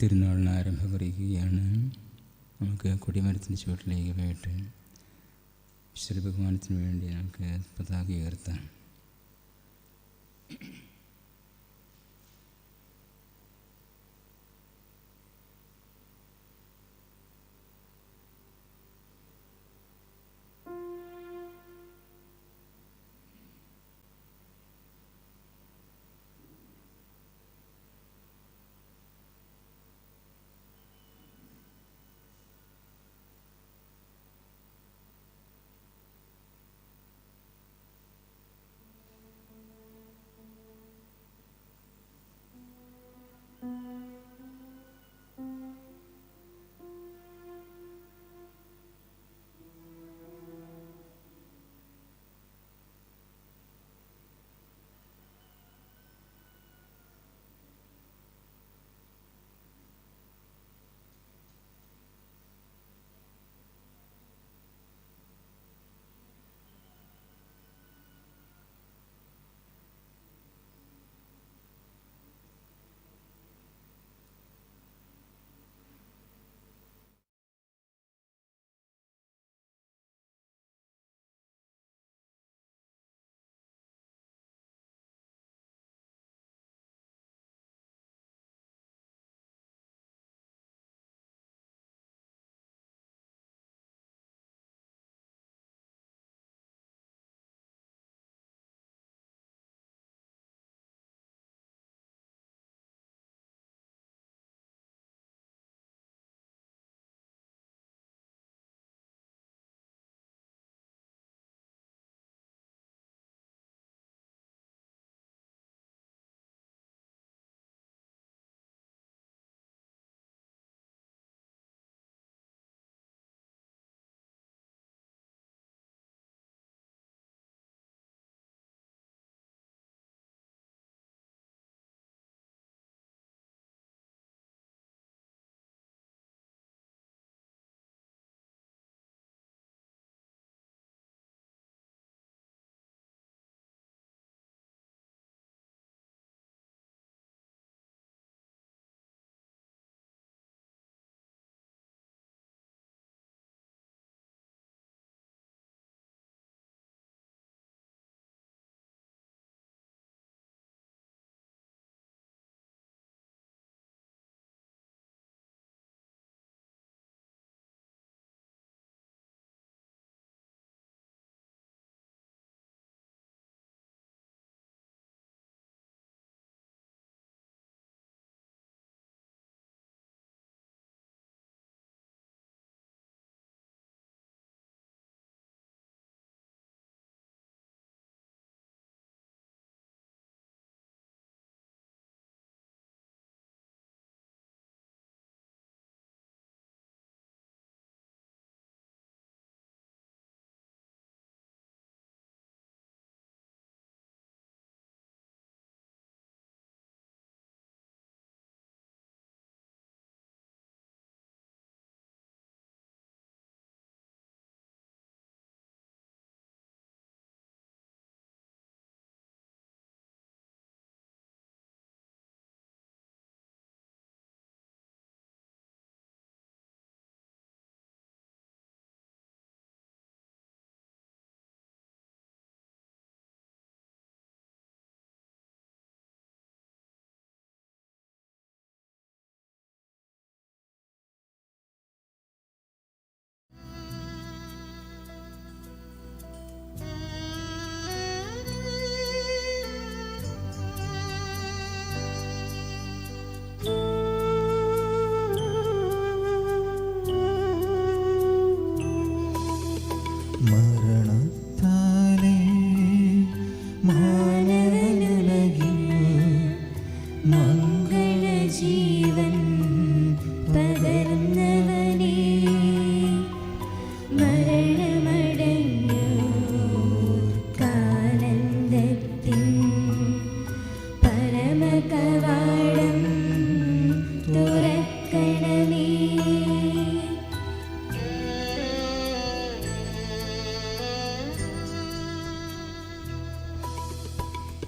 തിരുനാളിന് ആരംഭം കുറിക്കുകയാണ്. നമുക്ക് കൊടിമരത്തിൻ്റെ ചുവട്ടിലേക്ക് പോയിട്ട് വിശുദ്ധ ബഹുമാനത്തിന് വേണ്ടി നമുക്ക് പതാക ഉയർത്താം.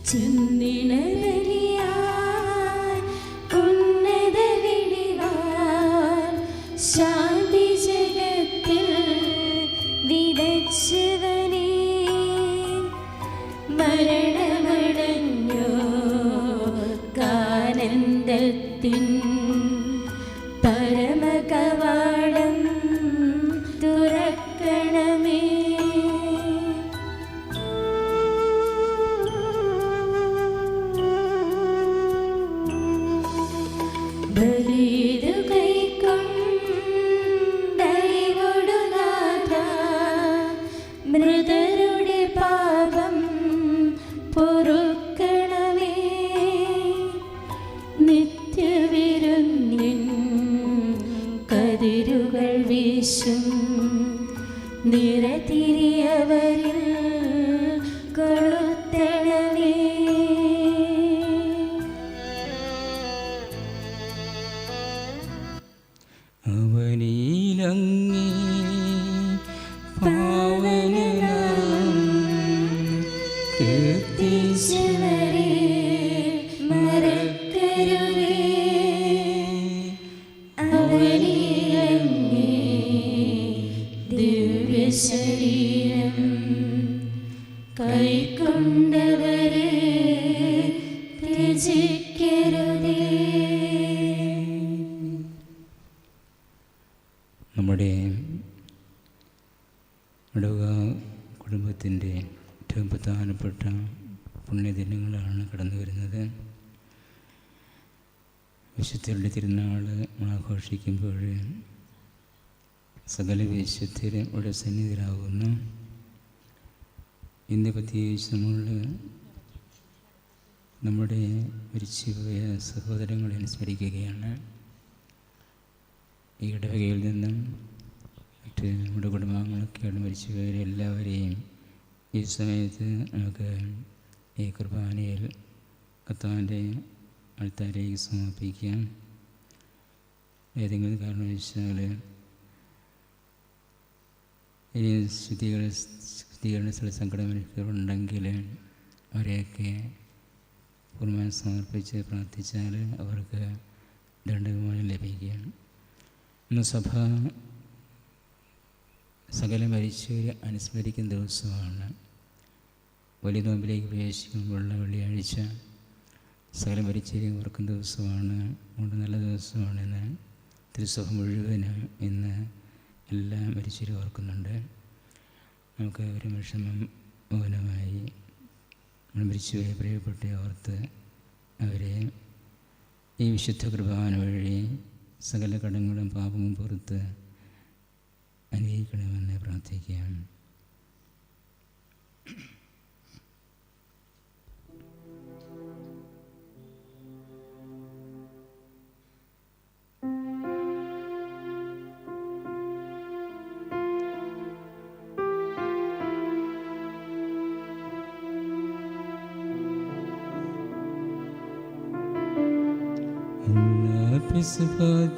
ചിന്നിണ ബലിയായി ഉന്നത വിളിവാ സ്വർഗത്തിൻ പരമകവാടം തുറക്കണമേ. ബലിയിതു കൈക്കൊണ്ടലിവൊടു നാഥ, മൃതരുടെ പാപം പൊറുക്കണമേ. നിത്യവിരുന്നിൻ കതിരുകൾ വീശും നിറതിരിയവരിൽ കൊളുത്തണമേ. അവനിലങ്ങേ പാവനനാം കീർത്തിച്ചവരെ മറക്കരുതേ. അവനിലങ്ങേ ദിവ്യശരീരം കൈക്കൊണ്ടവരെ ത്യജിക്കരുതേ. നമ്മുടെ ഇടവക കുടുംബത്തിൻ്റെ ഏറ്റവും പ്രധാനപ്പെട്ട പുണ്യദിനങ്ങളാണ് കടന്നു വരുന്നത്. വിശുദ്ധരുടെ തിരുനാൾ നമ്മൾ ആഘോഷിക്കുമ്പോൾ സകല വിശുദ്ധരും ഇവിടെ സന്നിധിയിലാകുന്നു. ഇന്ന് പ്രത്യേകിച്ച് നമ്മൾ നമ്മുടെ മരിച്ചുപോയ സഹോദരങ്ങളെ അനുസ്മരിക്കുകയാണ്. ഈ ഇടവകയിൽ നിന്നും മറ്റ് നമ്മുടെ കുടുംബാംഗങ്ങളൊക്കെയാണ് മരിച്ചുപോയവരെ എല്ലാവരെയും ഈ സമയത്ത് നമുക്ക് ഈ കുർബാനയിൽ കർത്താവിൻ്റെ ആൾത്താരേക്ക് സമർപ്പിക്കാം. ഏതെങ്കിലും കാരണവശാൽ ഇനി ശുദ്ധീകരണത്തിൽ സങ്കടമനുഭവമുണ്ടെങ്കിൽ അവരെയൊക്കെ പൂർണ്ണമായി സമർപ്പിച്ച് പ്രാർത്ഥിച്ചാൽ അവർക്ക് ദണ്ഡവിമോചനം ലഭിക്കും. ഇന്ന് സഭ സകല മരിച്ചവരെ അനുസ്മരിക്കുന്ന ദിവസമാണ്. വലിയ നോമ്പിലേക്ക് പ്രവേശിക്കുമ്പോഴുള്ള വെള്ളിയാഴ്ച സകല മരിച്ചവരെ ഓർക്കുന്ന ദിവസമാണ്. അതുകൊണ്ട് നല്ല ദിവസമാണെന്ന് തിരുസഭ മുഴുവനും ഇന്ന് എല്ലാ മരിച്ചവരെ ഓർക്കുന്നുണ്ട്. നമുക്ക് ഒരു വിഷമം മൗനമായി നമ്മൾ മരിച്ചുപോയ പ്രിയപ്പെട്ട ഓർത്ത് അവരെ ഈ വിശുദ്ധ കുർബാന വഴി സകല കടങ്ങളും പാപവും പുറത്ത് അനുഗ്രഹിക്കണമെന്ന് പ്രാർത്ഥിക്കാം.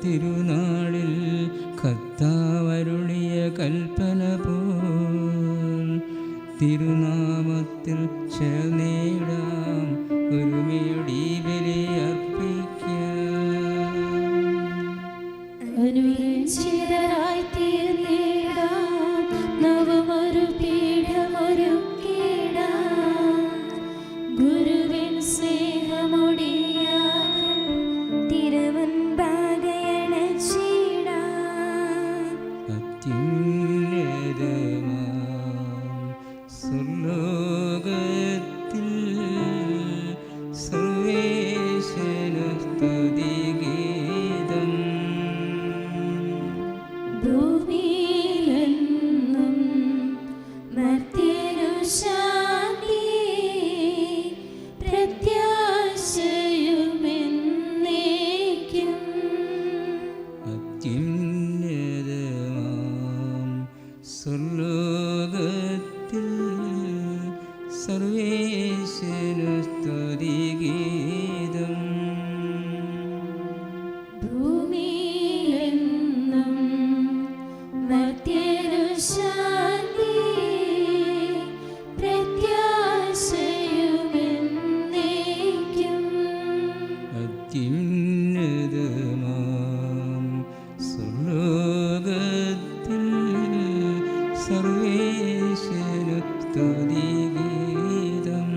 തിരുനാളിൽ കർത്താവരുളിയ കൽപ്പന പോൽ തിരുനാമത്തിൽ ചേർന്നിടാം ഒരുമയോടി ബലി അർപ്പിക്കാം. അനുരഞ്ജിതരായി തീർന്നിടാം നവമൊരു പീഠമൊരുക്കിടാം. ഗുരുവിൻ സ്നേഹമൊടിയാകും തിരുവൻപാകയണച്ചിടാം. അത്യുന്നതമാം സ്വർലോകത്തിൽ സർവേശ്വരനു സ്തുതിഗീതം. ഭൂമിയിലെന്നും മർത്യനു ശാന്തി പ്രത്യാശയുമെന്നേക്കും. അത്യുന്നതമാം സ്വർലോകത്തിൽ സർവേശ്വരനു സ്തുതിഗീതം. ഭൂമിയിലെന്നും മർത്യനു ശാന്തി പ്രത്യാശയുമെന്നേക്കും. അത്യുന്നതമാം സ്വർലോകത്തിൽ സർവേശ്വരനു സ്തുതിഗീതം.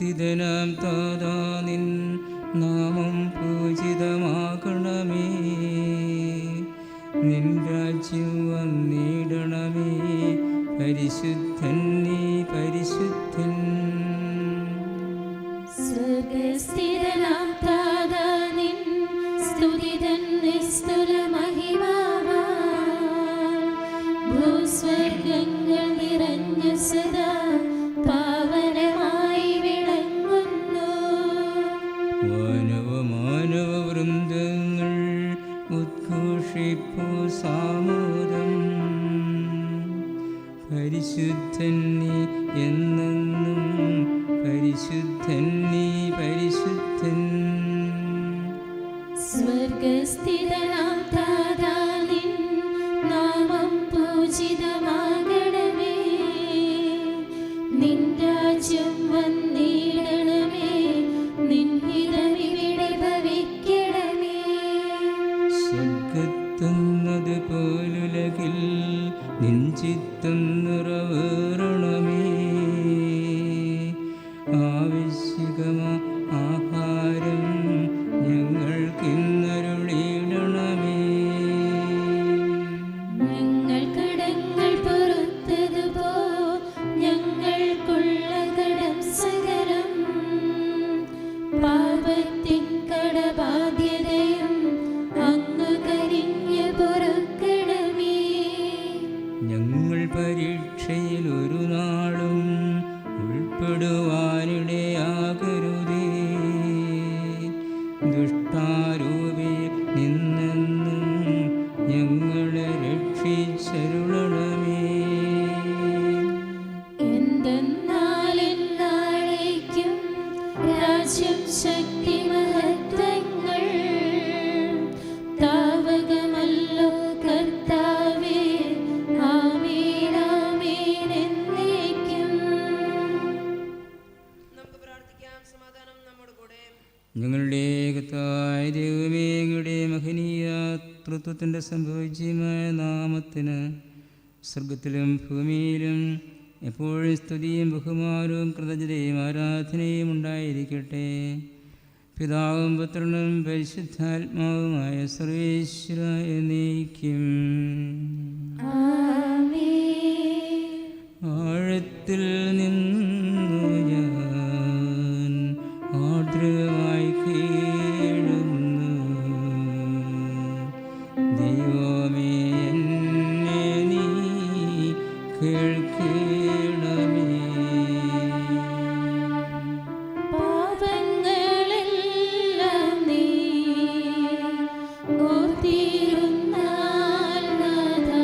സ്വർഗസ്ഥിതനാം താതാ നിൻ നാമം പൂജിതമാകണമേ. നിൻ രാജ്യം വന്നിടണമേ. പരിശുദ്ധൻ നീ പരിശുദ്ധൻ. സ്വർഗസ്ഥിതനാം താതാ നിൻ സ്തുതിതൻ നിസ്തുല മഹിമാവാൽ ഭൂസ്വർഗങ്ങൾ നിറഞ്ഞ സദാ പാവനമായി വിളങ്ങുന്നു. മാനവ വൃന്ദങ്ങൾ ഉദ്ഘോഷിപ്പൂ സാമോദം. പരിശുദ്ധൻ നീ എന്നെന്നും പരിശുദ്ധൻ നീ പരിശുദ്ധൻ. സ്വർഗസ്ഥിതനാം താതാ നിൻ നാമം പൂജിതമാകണമേ. നിൻ രാജ്യം വന്നിടണമേ. നിൻ ഹിതമിവിടെ ഭവിക്കണമേ. സ്വർഗത്തുന്നത് പോലുലകിൽ നിൻ ചിത്തം നിറവേറണമേ. ആവശ്യകമാ ആഹാരം ഞങ്ങൾക്കിന്നരുളിയിടണമേ. ഞങ്ങൾ കടങ്ങൾ പൊറുത്തതുപോ ഞങ്ങൾക്കുള്ള കടം സകലം. പാപത്തിൻ കടബാധ്യതയും അങ്ങ് കനിഞ്ഞ് പൊറുക്കണമേ. ഞങ്ങൾ പരീക്ഷയിൽ ഒരു നാളും ഉൾപ്പെടുവാനിടയാകരുതേ. ദുഷ്ടാരൂപി നിന്നെന്നും ഞങ്ങളെ രക്ഷിച്ചരുളണമേ. എന്തെന്നാൽ എന്നാളേക്കും രാജ്യം ശക്തി മഹത്വങ്ങൾ താവകമല്ലോ കർത്താവേ. ആമേൻ ആമേൻ എന്നേക്കും. നമുക്ക് പ്രാർത്ഥിക്കാം. സമാധാനം നമ്മോട് കൂടെ. ഞങ്ങളുടെ കർത്താവായ ദൈവമേ, അങ്ങയുടെ മഹനീയ തൃത്വത്തിൻ്റെ സംഭവ്യമായ നാമത്തിന് സ്വർഗത്തിലും ഭൂമിയിലും എപ്പോഴും സ്തുതിയും ബഹുമാനവും കൃതജ്ഞതയും ആരാധനയും ഉണ്ടായിരിക്കട്ടെ. പിതാവും പുത്രനും പരിശുദ്ധാത്മാവുമായ സർവേശ്വര എന്നേക്കും. ആമേൻ. ആഴത്തിൽ നിന്നു ഞാൻ ആർദ്രമായി കേഴുന്നു. ദൈവമേ, എന്നെ നീ കേൾക്കണമേ. പാപങ്ങളെല്ലാം നീ ഓർത്തിരുന്നാൽ നാഥാ,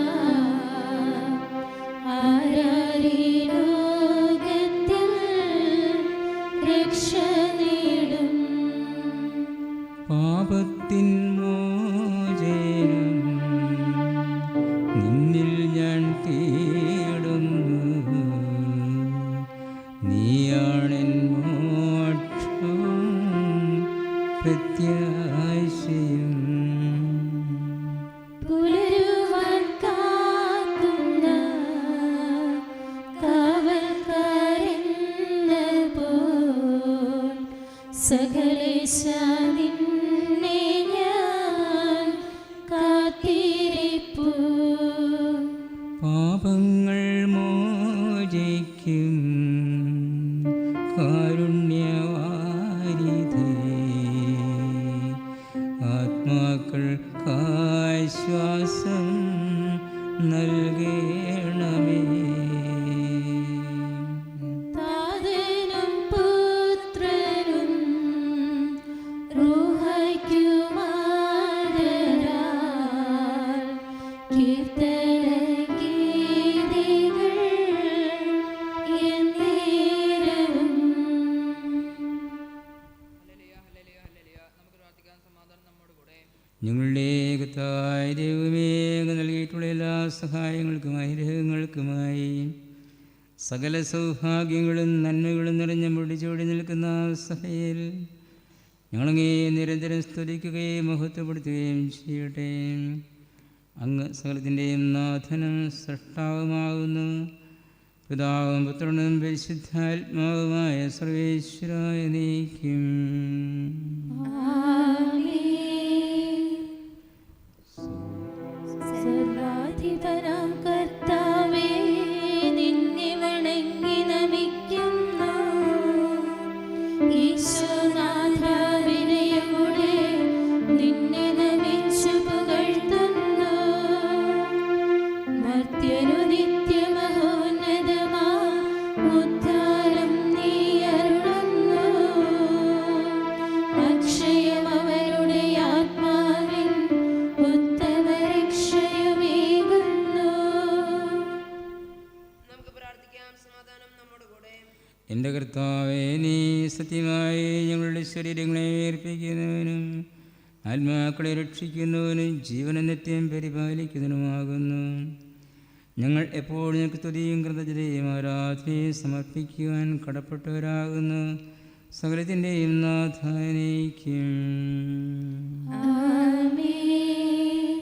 ആരാരീ ലോകത്തിൽ രക്ഷ നേടും. പാപത്തിൻ മോചനം നിന്നിൽ ഞാൻ തേടുന്നു. നീയാണെൻ മോക്ഷം പ്രത്യാശയും. പുലരുവാൻ കാക്കുന്ന കാവൽക്കാരെന്ന പോൽ സകലേശാ നിന്നെ ഞാൻ കാത്തിരിപ്പു. പാപങ്ങൾ മോചിക്കും കാരുണ്യവാരിധേ. ആത്മാക്കൾക്കാശ്വാസം നൽകണമേ. താതനും പുത്രനും റൂഹായ്ക്കുമാരാൽ കീർത്തനഗീതികൾ എന്നേരവും. Hallelujah, hallelujah, hallelujah. നമുക്ക് പ്രാർത്ഥിക്കാം. സമാധാനം നമ്മോട് കൂടെ. ഞങ്ങളുടെ കർത്താവായ ദൈവമേ, അങ്ങ് നൽകിയിട്ടുള്ള എല്ലാ സഹായങ്ങൾക്കുമായി അനുഗ്രഹങ്ങൾക്കുമായി സകല സൗഭാഗ്യങ്ങളും നന്മകളും നിറഞ്ഞ മുടിച്ചോടി നിൽക്കുന്ന സഭയിൽ ഞങ്ങളങ്ങേ നിരന്തരം സ്തുതിക്കുകയും മഹത്വപ്പെടുത്തുകയും ചെയ്യട്ടെ. അങ്ങ് സകലത്തിൻ്റെയും നാഥനും സൃഷ്ടാവുമാകുന്നു. പിതാവും പുത്രനും പരിശുദ്ധാത്മാവുമായ സർവേശ്വരായ നീക്കും. സർവാധിപനാം കർത്താവേ, നിന്നെ വണങ്ങി നമിക്കുന്നു. ഈശോനാഥ, വിനയമോടെ നിന്നെ നമിച്ചു പുകഴ്ത്തുന്നു. മർത്യനു നിത്യമഹോന്നതമാ ഉദ്ധാരം നീ അരുളുന്നു. അക്ഷയം അവരുടെ ആത്മാവിൻ ഉത്തമ രക്ഷയുമേകുന്നു. നമുക്ക് പ്രാർത്ഥിക്കാം. സമാധാനം നമ്മുടെ കൂടെ. എൻ്റെ കർത്താവേ, നീ സത്യമായി ഞങ്ങളുടെ ശരീരങ്ങളെ ഏർപ്പിക്കുന്നവനും ആത്മാക്കളെ രക്ഷിക്കുന്നവനും ജീവന നിത്യം പരിപാലിക്കുന്നതിനുമാകുന്നു. ഞങ്ങൾ എപ്പോഴും ഞങ്ങൾക്ക് സ്തുതിയും കൃതജ്ഞതയും ആരാധനയും സമർപ്പിക്കുവാൻ കടപ്പെട്ടവരാകുന്നു. സകലത്തിൻ്റെയും നാഥാനേക്കും. ആമേൻ.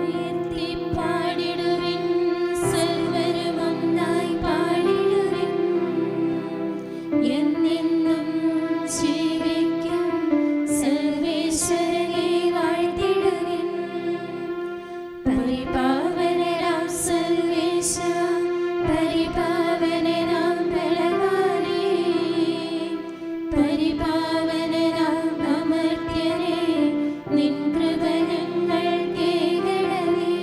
ഉയർത്തി പാടിടുവിൻ, സർവ്വരും ഒന്നായി പാടിടുവിൻ. എന്നെന്നും ജീവിക്കും സർവേശ്വരനെ വാഴ്ത്തിടുവിൻ. പരിപാവനനാം സർവേശ, പരിപാവനനാം ബലവാനേ, പരിപാവനനാം അമർത്യനേ, നിൻ കൃപ ഞങ്ങൾ കേൾക്കണമേ.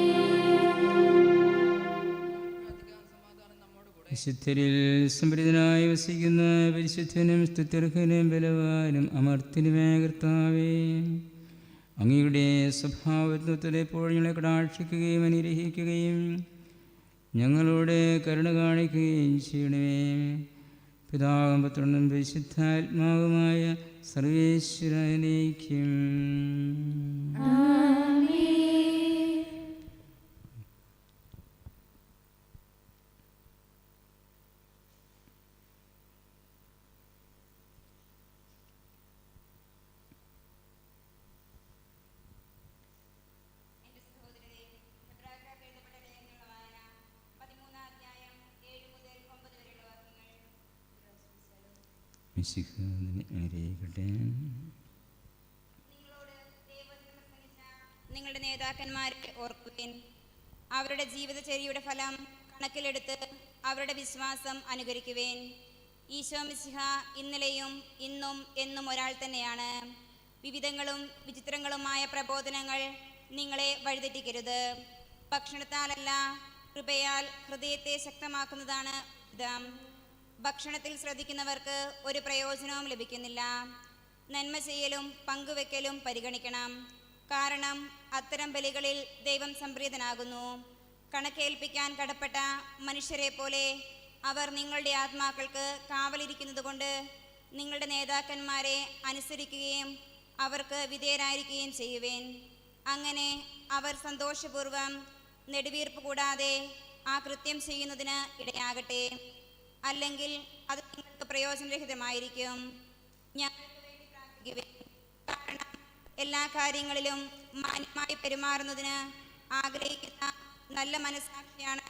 പ്രാർത്ഥിക്കാം. സമാധാനം നമ്മുടെ കൂടെ. വിശുദ്ധരിൽ സംപ്രീതനായി വസിക്കുന്ന പരിശുദ്ധനും സ്തുത്യർഹനും ബലവാനും അമർത്യനുമായ കർത്താവേ, അങ്ങയുടെ സ്വഭാവത്വത്തിൽ എപ്പോഴും ഞങ്ങളെ കടാക്ഷിക്കുകയും അനുഗ്രഹിക്കുകയും ഞങ്ങളോട് കരുണ കാണിക്കുകയും ചെയ്യണമേ. പിതാവും പുത്രനും പരിശുദ്ധാത്മാവുമായ സർവേശ്വരനേക്കും. ആമേൻ. എന്റെ സഹോദരരെ, എബ്രായർക്കാർക്ക് എഴുതപ്പെട്ട ലേഖനങ്ങളുടെ വായന 13-ാം അധ്യായം 7 മുതൽ 9 വരെയുള്ള വാക്യങ്ങൾ. മിശിഹായെ അനുഗ്രഹിക്കട്ടെ. നിങ്ങളോട് ദൈവവചനം പ്രസംഗിച്ച നിങ്ങളുടെ നേതാക്കന്മാരെ ഓർക്കുവിൻ. അവരുടെ ജീവിതചര്യയുടെ ഫലം കണക്കിലെടുത്ത് അവരുടെ വിശ്വാസം അനുകരിക്കുവേൻ. ഈശോ മിശിഹ ഇന്നലെയും ഇന്നും എന്നും ഒരാൾ തന്നെയാണ്. വിവിധങ്ങളും വിചിത്രങ്ങളുമായ പ്രബോധനങ്ങൾ നിങ്ങളെ വഴിതെറ്റിക്കരുത്. ഭക്ഷണത്താലല്ല, കൃപയാൽ ഹൃദയത്തെ ശക്തമാക്കുന്നതാണ് ഉചിതം. ഭക്ഷണത്തിൽ ശ്രദ്ധിക്കുന്നവർക്ക് ഒരു പ്രയോജനവും ലഭിക്കുന്നില്ല. നന്മ ചെയ്യലും പങ്കുവെക്കലും പരിഗണിക്കണം. കാരണം അത്തരം ബലികളിൽ ദൈവം സംപ്രീതനാകുന്നു. കണക്കേൽപ്പിക്കാൻ കടപ്പെട്ട മനുഷ്യരെ പോലെ അവർ നിങ്ങളുടെ ആത്മാക്കൾക്ക് കാവലിരിക്കുന്നതുകൊണ്ട് നിങ്ങളുടെ നേതാക്കന്മാരെ അനുസരിക്കുകയും അവർക്ക് വിധേയരായിരിക്കുകയും ചെയ്യുവേൻ. അങ്ങനെ അവർ സന്തോഷപൂർവ്വം നെടുവീർപ്പ് കൂടാതെ ആ കൃത്യം ചെയ്യുന്നതിന് ഇടയാകട്ടെ. അല്ലെങ്കിൽ അത് നിങ്ങൾക്ക് പ്രയോജനരഹിതമായിരിക്കും. ഞങ്ങൾക്ക് വേണ്ടി പ്രാർത്ഥിക്കുവേൻ. കാരണം എല്ലാ കാര്യങ്ങളിലും മാന്യമായി പെരുമാറുന്നതിന് ആഗ്രഹിക്കുന്ന നല്ല മനസ്സാക്ഷിയാണ്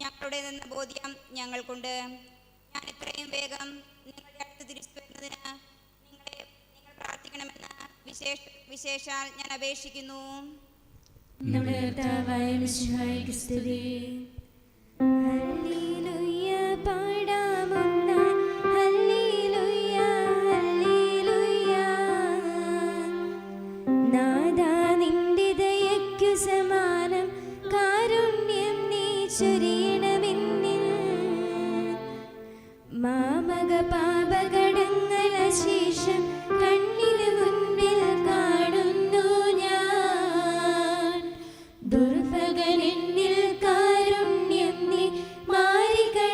ഞങ്ങളുടേതെന്ന ബോധ്യം ഞങ്ങൾക്കുണ്ട്. ഞാൻ എത്രയും വേഗം നിങ്ങളുടെ അടുത്ത് തിരിച്ചു വരുന്നതിന് നിങ്ങൾ പ്രാർത്ഥിക്കണമെന്ന് വിശേഷാൽ ഞാൻ അപേക്ഷിക്കുന്നു. നമ്മുടെ കർത്താവായ മിശിഹായ്ക്ക് സ്തുതി. ഹല്ലേലൂയ പാടാമൊന്നായി, ഹല്ലേലൂയ ഹല്ലേലൂയ. നാഥാ, നിന്റെ ദയയ്ക്കു സമാനം കാരുണ്യം നീ ചൊരിയണമെന്നിൽ. മാമക പാപകടങ്ങൾ ശേഷം കണ്ണിന് മുൻപിൽ കാണുന്നു ഞാൻ. ദുർഭകനെന്നിൽ കാരുണ്യം നീ മാറിക്കള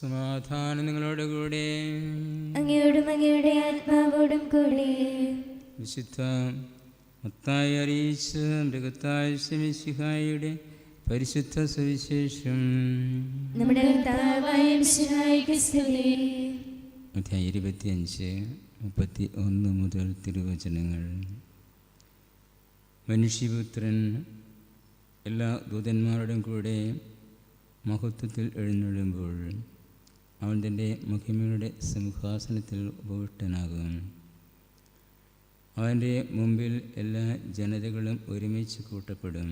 സമാധാനം നിങ്ങളോട് കൂടെ. അങ്ങയോടും അങ്ങയുടെ ആത്മാവോടും കൂടെ. വിശുദ്ധ മത്തായി അറിയിച്ച മൃഗത്തായ മിശിഹായുടെ പരിശുദ്ധ സുവിശേഷം. നമ്മുടെ കർത്താവായ മിശിഹായ്ക്ക് സ്തുതി. അധ്യായം 25, 31 മുതൽ തിരുവചനങ്ങൾ. മനുഷ്യപുത്രൻ എല്ലാ ദൂതന്മാരുടെയും കൂടെ മഹത്വത്തിൽ എഴുന്നള്ളുമ്പോൾ അവൻ തൻ്റെ മഹിമയുടെ സിംഹാസനത്തിൽ ഉപവിഷ്ടനാകും. അവൻ്റെ മുമ്പിൽ എല്ലാ ജനതകളും ഒരുമിച്ച് കൂട്ടപ്പെടും.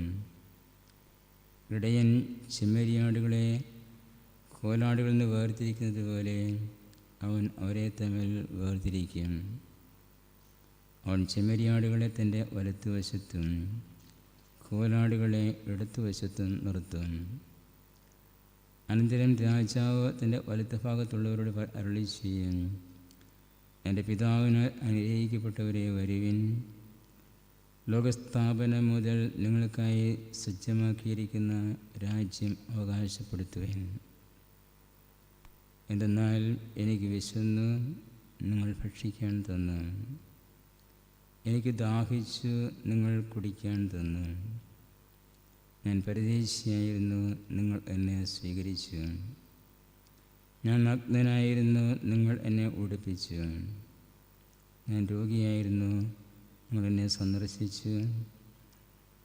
ഇടയൻ ചെമ്മരിയാടുകളെ കോലാടുകളിൽ നിന്ന് വേർതിരിക്കുന്നത് പോലെ അവൻ അവരെ തമ്മിൽ വേർതിരിക്കും. അവൻ ചെമ്മരിയാടുകളെ തൻ്റെ വലത്തുവശത്തും കോലാടുകളെ ഇടത്തുവശത്തും നിർത്തും. അനന്തരം രാജാവ് തൻ്റെ വലത്തുഭാഗത്തുള്ളവരോട് അരുളി ചെയ്യും, എൻ്റെ പിതാവിന് അനുഗ്രഹിക്കപ്പെട്ടവരെ വരുവിൻ, ലോകസ്ഥാപനം മുതൽ നിങ്ങൾക്കായി സജ്ജമാക്കിയിരിക്കുന്ന രാജ്യം അവകാശപ്പെടുത്തുവിൻ. എന്തെന്നാൽ എനിക്ക് വിശന്നു, നിങ്ങൾ ഭക്ഷിക്കാൻ തന്നു, എനിക്ക് ദാഹിച്ചു, നിങ്ങൾ കുടിക്കാൻ തന്നു. ഞാൻ പരദേശിയായിരുന്നു, നിങ്ങൾ എന്നെ സ്വീകരിച്ചു. ഞാൻ നഗ്നനായിരുന്നു, നിങ്ങൾ എന്നെ ഉടുപ്പിച്ചു. ഞാൻ രോഗിയായിരുന്നു, നിങ്ങൾ എന്നെ സന്ദർശിച്ചു.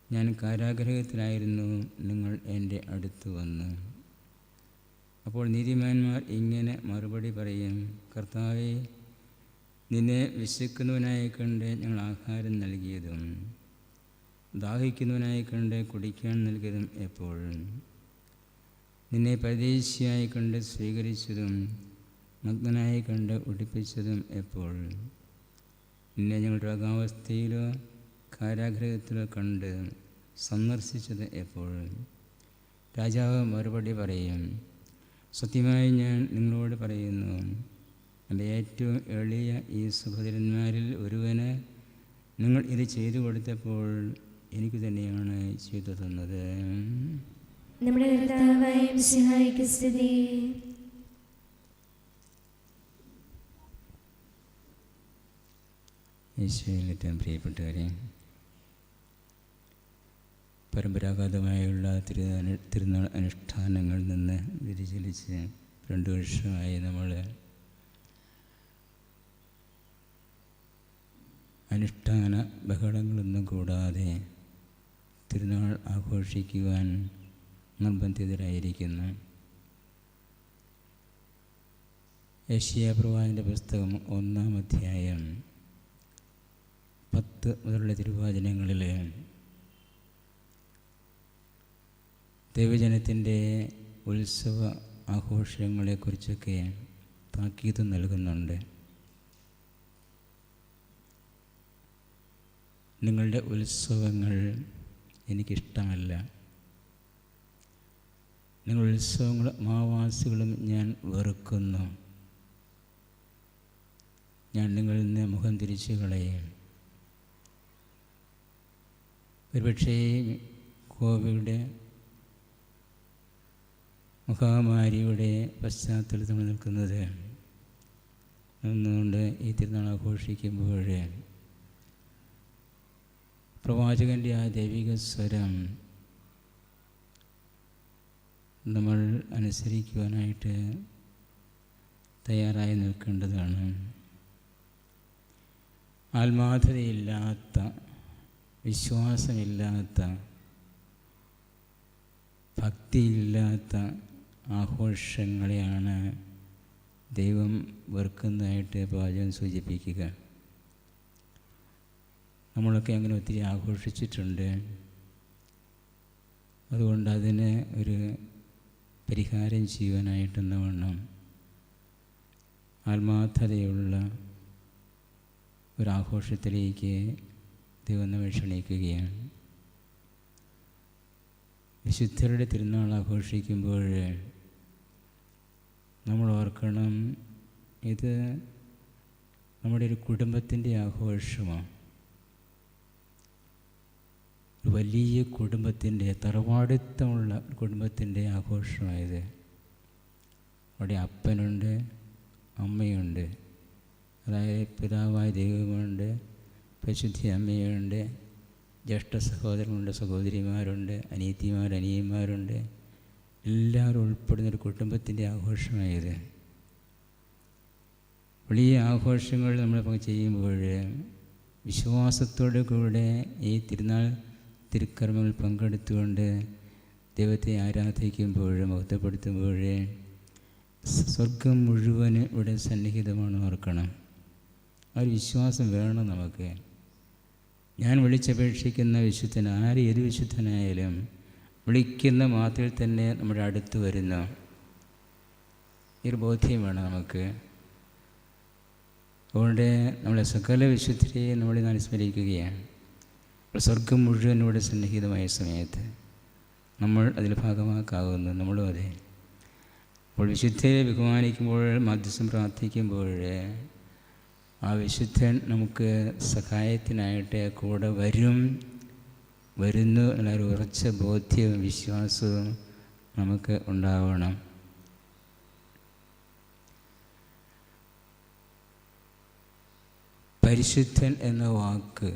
ഞാൻ കാരാഗൃഹത്തിലായിരുന്നു, നിങ്ങൾ എൻ്റെ അടുത്ത് വന്നു. അപ്പോൾ നീതിമാന്മാർ ഇങ്ങനെ മറുപടി പറയും, കർത്താവേ, നിന്നെ വിശക്കുന്നവനായി കണ്ട് ഞങ്ങൾ ആഹാരം നൽകിയതും ദാഹിക്കുന്നവനായി കണ്ട് കുടിക്കാൻ നൽകിയതും എപ്പോൾ? നിന്നെ പരദേശിയായി കണ്ട് സ്വീകരിച്ചതും നഗ്നനായി കണ്ട് ഉടുപ്പിച്ചതും എപ്പോൾ? നിന്നെ ഞങ്ങൾ രോഗാവസ്ഥയിലോ കാരാഗൃഹത്തിലോ കണ്ട് സന്ദർശിച്ചത് എപ്പോൾ? രാജാവ് മറുപടി പറയും, സത്യമായി ഞാൻ നിങ്ങളോട് പറയുന്നു, എൻ്റെ ഏറ്റവും എളിയ ഈ സഹോദരന്മാരിൽ ഒരുവന് നിങ്ങൾ ഇത് ചെയ്തു കൊടുത്തപ്പോൾ എനിക്ക് തന്നെയാണ് ചെയ്തു തന്നത്. നമ്മുടെ കർത്താവായ മിശിഹായ്ക്ക് സ്തുതി. യേശുവിൽ ഏറ്റവും പ്രിയപ്പെട്ടവരെ, പരമ്പരാഗതമായുള്ള തിരുനാൾ അനുഷ്ഠാനങ്ങളിൽ നിന്ന് വ്യതിചലിച്ച് 2 വർഷമായി നമ്മൾ അനുഷ്ഠാന ബഹളങ്ങളൊന്നും കൂടാതെ തിരുനാൾ ആഘോഷിക്കുവാൻ നിർബന്ധിതരായിരിക്കുന്നു. യെശയ്യാപ്രവാചകന്റെ പുസ്തകം 1-ാം അധ്യായം 10 മുതലുള്ള തിരുവചനങ്ങളിൽ ദൈവജനത്തിൻ്റെ ഉത്സവ ആഘോഷങ്ങളെക്കുറിച്ചൊക്കെ താക്കീത് നൽകുന്നുണ്ട്. നിങ്ങളുടെ ഉത്സവങ്ങൾ എനിക്കിഷ്ടമല്ല. നിങ്ങളുടെ ഉത്സവങ്ങളും മാവാസികളും ഞാൻ വെറുക്കുന്നു. ഞാൻ നിങ്ങളിൽ നിന്ന് മുഖം തിരിച്ചു കളയും. ഒരുപക്ഷേ കോവിഡ് മഹാമാരിയുടെ പശ്ചാത്തലത്തിൽ നിൽക്കുന്നത് നിന്നുകൊണ്ട് ഈ തിരുനാൾ ആഘോഷിക്കുമ്പോൾ പ്രവാചകൻ്റെ ആ ദൈവിക സ്വരം നമ്മൾ അനുസരിക്കുവാനായിട്ട് തയ്യാറായി നിൽക്കേണ്ടതാണ്. ആത്മാർത്ഥതയില്ലാത്ത, വിശ്വാസമില്ലാത്ത, ഭക്തിയില്ലാത്ത ആഘോഷങ്ങളെയാണ് ദൈവം വെറുക്കുന്നതായിട്ട് പ്രവാചകൻ സൂചിപ്പിക്കുക. നമ്മളൊക്കെ അങ്ങനെ ഒത്തിരി ആഘോഷിച്ചിട്ടുണ്ട്. അതുകൊണ്ട് അതിന് ഒരു പരിഹാരം ചെയ്യുവാനായിട്ടെന്ന വണ്ണം ആത്മാർത്ഥതയുള്ള ഒരാഘോഷത്തിലേക്ക് ദൈവം നമ്മെ ക്ഷണിക്കുകയാണ്. വിശുദ്ധരുടെ തിരുനാൾ ആഘോഷിക്കുമ്പോൾ നമ്മൾ ഓർക്കണം, ഇത് നമ്മുടെ ഒരു കുടുംബത്തിൻ്റെ ആഘോഷമാണ്. ഒരു വലിയ കുടുംബത്തിൻ്റെ, തറവാടിത്തമുള്ള കുടുംബത്തിൻ്റെ ആഘോഷമായത്. അവിടെ അപ്പനുണ്ട്, അമ്മയുണ്ട്. അതായത് പിതാവായ ദൈവമുണ്ട്, പരിശുദ്ധ അമ്മയുണ്ട്, ജ്യേഷ്ഠ സഹോദരങ്ങളുണ്ട്, സഹോദരിമാരുണ്ട്, അനിയത്തിമാർ, അനിയന്മാരുണ്ട്. എല്ലാവരും ഉൾപ്പെടുന്നൊരു കുടുംബത്തിൻ്റെ ആഘോഷമായത്. വലിയ ആഘോഷങ്ങൾ നമ്മൾ ചെയ്യുമ്പോൾ വിശ്വാസത്തോടു കൂടെ ഈ തിരുനാൾ തിരുക്കർമ്മങ്ങൾ പങ്കെടുത്തുകൊണ്ട് ദൈവത്തെ ആരാധിക്കുമ്പോൾ, മഹത്വപ്പെടുത്തുമ്പോൾ സ്വർഗം മുഴുവൻ ഇവിടെ സന്നിഹിതമാണ് ഓർക്കണം. ആ ഒരു വിശ്വാസം വേണം നമുക്ക്. ഞാൻ വിളിച്ചപേക്ഷിക്കുന്ന വിശുദ്ധൻ, ഏത് വിശുദ്ധനായാലും വിളിക്കുന്ന മാത്രയിൽ തന്നെ നമ്മുടെ അടുത്ത് വരുന്നു. ഈ ഒരു ബോധ്യം വേണം നമുക്ക്. അതുകൊണ്ട് നമ്മളെ സകല വിശുദ്ധരെയും നമ്മളിന്ന് അനുസ്മരിക്കുകയാണ്. സ്വർഗം മുഴുവൻ ഇവിടെ സന്നിഹിതമായ സമയത്ത് നമ്മൾ അതിൽ ഭാഗമാക്കാവുന്നു. നമ്മളും അതെ. അപ്പോൾ വിശുദ്ധരെ ബഹുമാനിക്കുമ്പോൾ, മധ്യസ്ഥം പ്രാർത്ഥിക്കുമ്പോൾ ആ വിശുദ്ധൻ നമുക്ക് സഹായത്തിനായിട്ട് കൂടെ വരുന്നു എന്നൊരു ഉറച്ച ബോധ്യവും വിശ്വാസവും നമുക്ക് ഉണ്ടാവണം. പരിശുദ്ധൻ എന്ന വാക്ക്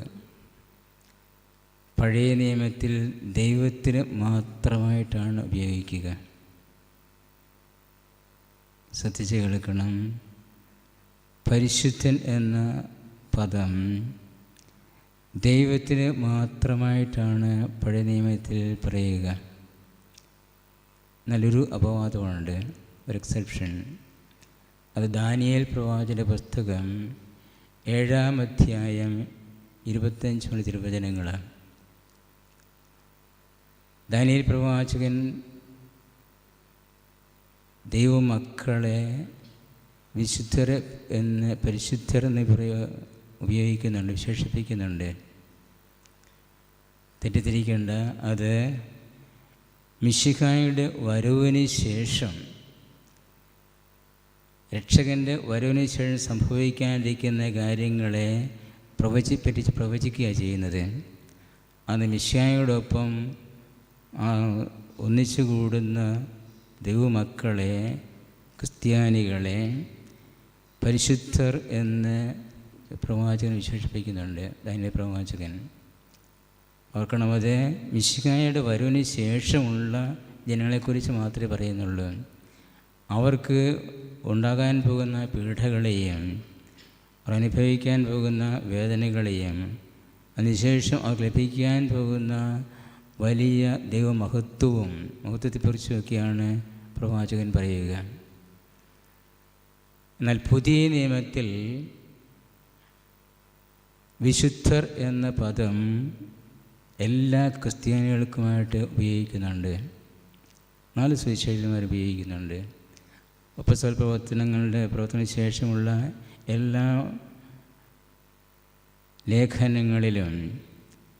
പഴയ നിയമത്തിൽ ദൈവത്തിന് മാത്രമായിട്ടാണ് ഉപയോഗിക്കുക. ശ്രദ്ധിച്ച് കേൾക്കണം. പരിശുദ്ധൻ എന്ന പദം ദൈവത്തിന് മാത്രമായിട്ടാണ് പഴയ നിയമത്തിൽ പറയുക. നല്ലൊരു അപവാദമുണ്ട്, ഒരു എക്സെപ്ഷൻ. അത് ദാനിയേൽ പ്രവാചകന്റെ പുസ്തകം 7-ാം അധ്യായം 25 തിരുവചനങ്ങളാണ്. ദാനിയേൽ പ്രവാചകൻ ദൈവമക്കളെ പരിശുദ്ധർ എന്ന് ഉപയോഗിക്കുന്നുണ്ട്, വിശേഷിപ്പിക്കുന്നുണ്ട്. തെറ്റിദ്ധരിക്കേണ്ട. അത് മിശിഹായുടെ വരവിന് ശേഷം, രക്ഷകൻ്റെ വരവിന് ശേഷം സംഭവിക്കാനിരിക്കുന്ന കാര്യങ്ങളെ പ്രവചിക്കുകയാണ് ചെയ്യുന്നത്. അത് മിശിഹായോടൊപ്പം ഒന്നിച്ചു കൂടുന്ന ദൈവമക്കളെ, ക്രിസ്ത്യാനികളെ പരിശുദ്ധർ എന്ന് പ്രവാചകൻ വിശേഷിപ്പിക്കുന്നുണ്ട്. ദാനിയേൽ പ്രവാചകൻ ഓർക്കണം, അത് മിശിഹായുടെ വരവിന് ശേഷമുള്ള ജനങ്ങളെക്കുറിച്ച് മാത്രമേ പറയുന്നുള്ളൂ. അവർക്ക് ഉണ്ടാകാൻ പോകുന്ന പീഡകളെയും അവർ അനുഭവിക്കാൻ പോകുന്ന വേദനകളെയും അതിനുശേഷം അവർക്ക് ലഭിക്കാൻ പോകുന്ന വലിയ മഹത്വത്തെക്കുറിച്ചൊക്കെയാണ് പ്രവാചകൻ പറയുക. എന്നാൽ പുതിയ നിയമത്തിൽ വിശുദ്ധർ എന്ന പദം എല്ലാ ക്രിസ്ത്യാനികൾക്കുമായിട്ട് ഉപയോഗിക്കുന്നുണ്ട്. 4 സുവിശേഷകന്മാർ ഉപയോഗിക്കുന്നുണ്ട്. അപ്പോസ്തല പ്രവർത്തന ശേഷമുള്ള എല്ലാ ലേഖനങ്ങളിലും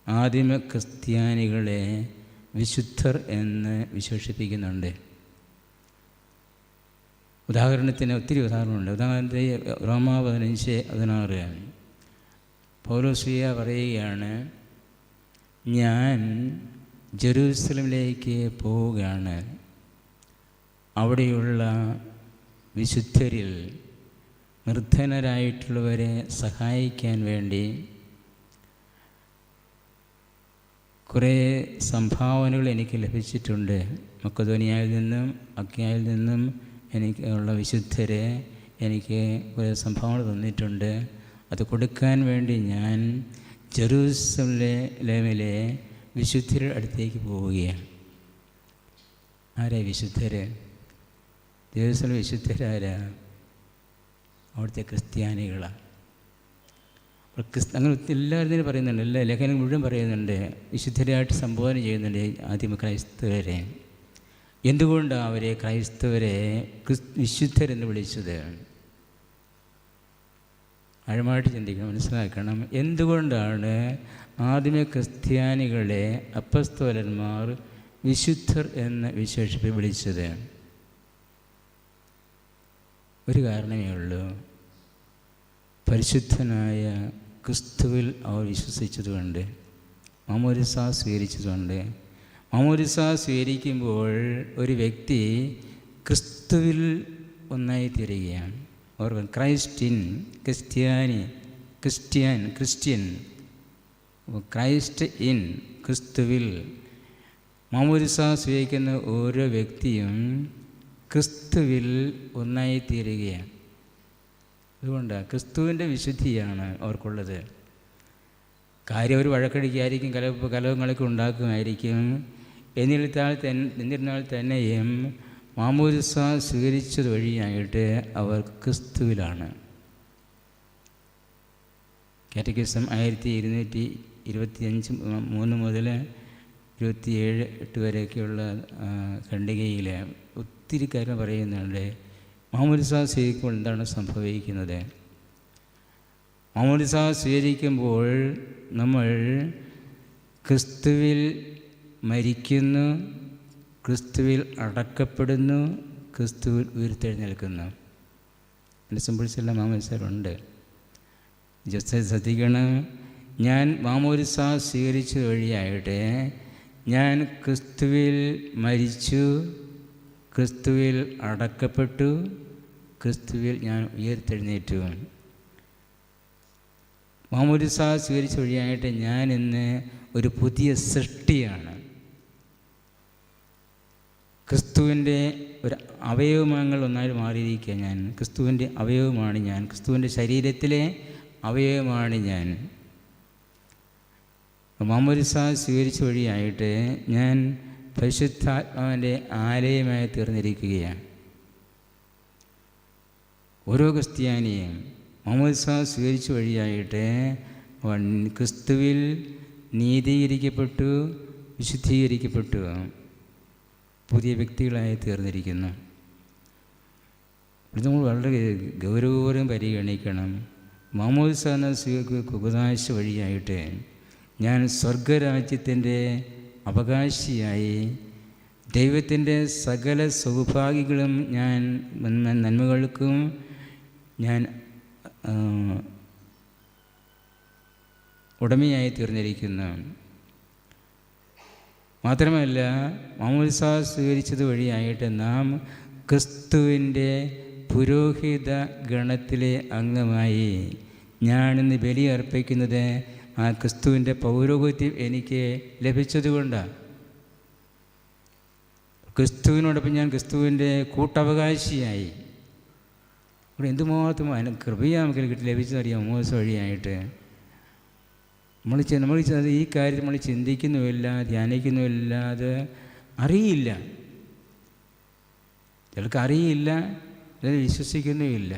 ആദിമ ക്രിസ്ത്യാനികളെ വിശുദ്ധർ എന്ന് വിശേഷിപ്പിക്കുന്നുണ്ട്. ഉദാഹരണത്തിന് ഒത്തിരി ഉദാഹരണമുണ്ട്. ഉദാഹരണത്തിന് റോമാ 15:16 പൗലോസ്ലീഹ പറയുകയാണ്, ഞാൻ ജെറൂസലമിലേക്ക് പോവുകയാണ്, അവിടെയുള്ള വിശുദ്ധരിൽ നിർധനരായിട്ടുള്ളവരെ സഹായിക്കാൻ വേണ്ടി കുറേ സംഭാവനകൾ എനിക്ക് ലഭിച്ചിട്ടുണ്ട്. മക്കെദോനിയയിൽ നിന്നും അഖ്യായിൽ നിന്നും എനിക്കുള്ള വിശുദ്ധരെ എനിക്ക് കുറേ സംഭാവന തന്നിട്ടുണ്ട്. അത് കൊടുക്കാൻ വേണ്ടി ഞാൻ ജെറൂസലേമിലെ വിശുദ്ധരുടെ അടുത്തേക്ക് പോവുകയാണ്. ആരാ വിശുദ്ധർ? ജെറൂസലേം വിശുദ്ധരാരാ? അവിടുത്തെ ക്രിസ്ത്യാനികളാണ്. അങ്ങനെ എല്ലാവരും പറയുന്നുണ്ട്, എല്ലാ ലേഖനം മുഴുവൻ പറയുന്നുണ്ട്, വിശുദ്ധരായിട്ട് സംബോധന ചെയ്യുന്നുണ്ട് ആദിമ ക്രൈസ്തവരെ. എന്തുകൊണ്ടാണ് അവരെ ക്രൈസ്തവരെ വിശുദ്ധരെന്ന് വിളിച്ചത്? ആഴമായിട്ട് ചിന്തിക്കണം, മനസ്സിലാക്കണം. എന്തുകൊണ്ടാണ് ആദിമ ക്രിസ്ത്യാനികളെ അപ്പസ്തോലന്മാർ വിശുദ്ധർ എന്ന് വിളിച്ചത്? ഒരു കാരണമേ ഉള്ളൂ, പരിശുദ്ധനായ ക്രിസ്തുവിൽ അവർ വിശ്വസിച്ചതുകൊണ്ട്, മാമോദിസ സ്വീകരിച്ചതുകൊണ്ട്. മാമോദിസ സ്വീകരിക്കുമ്പോൾ ഒരു വ്യക്തി ക്രിസ്തുവിൽ ഒന്നായി തീരുകയാണ്. ഓർക്കുക, Christ in Christian Christ in ക്രിസ്തുവിൽ മാമോദിസ സ്വീകരിക്കുന്ന ഓരോ വ്യക്തിയും ക്രിസ്തുവിൽ ഒന്നായി തീരുകയാണ്. അതുകൊണ്ട് ക്രിസ്തുവിൻ്റെ വിശുദ്ധിയാണ് അവർക്കുള്ളത്. കാര്യം ഒരു വഴക്കടിക്കായിരിക്കും, കലഹങ്ങളൊക്കെ ഉണ്ടാക്കുമായിരിക്കും. എന്നിരുന്നാൽ തന്നെയും മാമോദിസ സ്വീകരിച്ചത് വഴിയായിട്ട് അവർ ക്രിസ്തുവിലാണ്. കാറ്റഗിസം 1225 മുതൽ 27-8 വരെയൊക്കെയുള്ള ഖണ്ഡികയിൽ ഒത്തിരി കാര്യം പറയുന്നുണ്ട്. മാമോദിസ സ്വീകരിക്കുമ്പോൾ എന്താണ് സംഭവിക്കുന്നത്? മാമോദിസ സ്വീകരിക്കുമ്പോൾ നമ്മൾ ക്രിസ്തുവിൽ മരിക്കുന്നു, ക്രിസ്തുവിൽ അടക്കപ്പെടുന്നു, ക്രിസ്തുവിൽ ഉയർത്തെഴുന്നേൽക്കുന്നു. എൻ്റെ സിമ്പിൾസ് എല്ലാം മാമോദിസയിലുണ്ട്. ജസ്റ്റ് ശ്രദ്ധിക്കണം, ഞാൻ മാമോദിസ സ്വീകരിച്ച വഴിയായിട്ട് ഞാൻ ക്രിസ്തുവിൽ മരിച്ചു, ക്രിസ്തുവിൽ അടക്കപ്പെട്ടു, ക്രിസ്തുവിൽ ഞാൻ ഉയർത്തെഴുന്നേറ്റു. മാമോദിസ സ്വീകരിച്ച വഴിയായിട്ട് ഞാൻ ഇന്ന് ഒരു പുതിയ സൃഷ്ടിയാണ്. ക്രിസ്തുവിൻ്റെ ഒരു അവയവങ്ങൾ ഒന്നായി മാറിയിരിക്കുക. ഞാൻ ക്രിസ്തുവിൻ്റെ അവയവമാണ്. ഞാൻ ക്രിസ്തുവിൻ്റെ ശരീരത്തിലെ അവയവമാണ് ഞാൻ. മാമോദിസ സ്വീകരിച്ച വഴിയായിട്ട് ഞാൻ പരിശുദ്ധാത്മാവിൻ്റെ ആലയമായി തീർന്നിരിക്കുകയാണ്. ഓരോ ക്രിസ്ത്യാനിയും മാമോദിസ സ്വീകരിച്ച വഴിയായിട്ട് ക്രിസ്തുവിൽ നീതീകരിക്കപ്പെട്ടു, വിശുദ്ധീകരിക്കപ്പെട്ടു, പുതിയ വ്യക്തികളായി തീർന്നിരിക്കുന്നു. ഇത് നമ്മൾ വളരെ ഗൗരവപൂർവ്വം പരിഗണിക്കണം. മാമോദിസ എന്ന കുദാശ വഴിയായിട്ട് ഞാൻ സ്വർഗരാജ്യത്തിൻ്റെ അവകാശിയായി ദൈവത്തിൻ്റെ സകല സൗഭാഗ്യങ്ങളും ഞാൻ നന്മകൾക്കും ഞാൻ ഉടമയായി തീർന്നിരിക്കുന്നു. മാത്രമല്ല, മാമോദിസ സ്വീകരിച്ചത് വഴിയായിട്ട് നാം ക്രിസ്തുവിൻ്റെ പുരോഹിത ഗണത്തിലെ അംഗമായി. ഞാനിന്ന് ബലി അർപ്പിക്കുന്നത് ആ ക്രിസ്തുവിൻ്റെ പൗരോഹിത്യം എനിക്ക് ലഭിച്ചതുകൊണ്ടാണ്. ക്രിസ്തുവിനോടൊപ്പം ഞാൻ ക്രിസ്തുവിൻ്റെ കൂട്ടവകാശിയായി. ഇവിടെ എന്തുമാത്രം കൃപയാണ് നമുക്ക് ലഭിച്ചതറിയാം മാമോദിസ വഴിയായിട്ട്. നമ്മൾ ഈ കാര്യം നമ്മൾ ചിന്തിക്കുന്നുമില്ല, ധ്യാനിക്കുന്നുമില്ല, അത് അറിയില്ല. ചിലർക്ക് അറിയില്ല, ചിലർ വിശ്വസിക്കുന്നുമില്ല.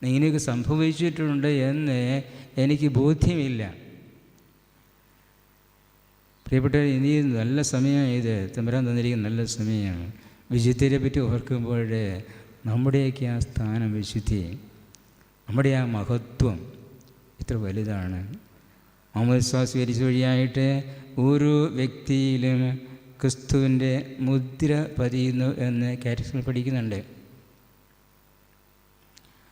ഇങ്ങനെയൊക്കെ സംഭവിച്ചിട്ടുണ്ട് എന്ന് എനിക്ക് ബോധ്യമില്ല. പ്രിയപ്പെട്ടവർ, ഇനി നല്ല സമയമാണ് ഇത്. തമ്പുരാൻ തന്നിരിക്കുന്ന നല്ല സമയമാണ്. വിശുദ്ധിയെ പറ്റി ഓർക്കുമ്പോൾ നമ്മുടെയൊക്കെ ആ സ്ഥാനം, വിശുദ്ധി, നമ്മുടെ ആ മഹത്വം ഇത്ര വലുതാണ്. മാമോദിസ സ്വീകരിച്ച വഴിയായിട്ട് ഓരോ വ്യക്തിയിലും ക്രിസ്തുവിൻ്റെ മുദ്ര പതിയുന്നു എന്ന് കാറ്റഗിസത്തിൽ പഠിക്കുന്നുണ്ട്.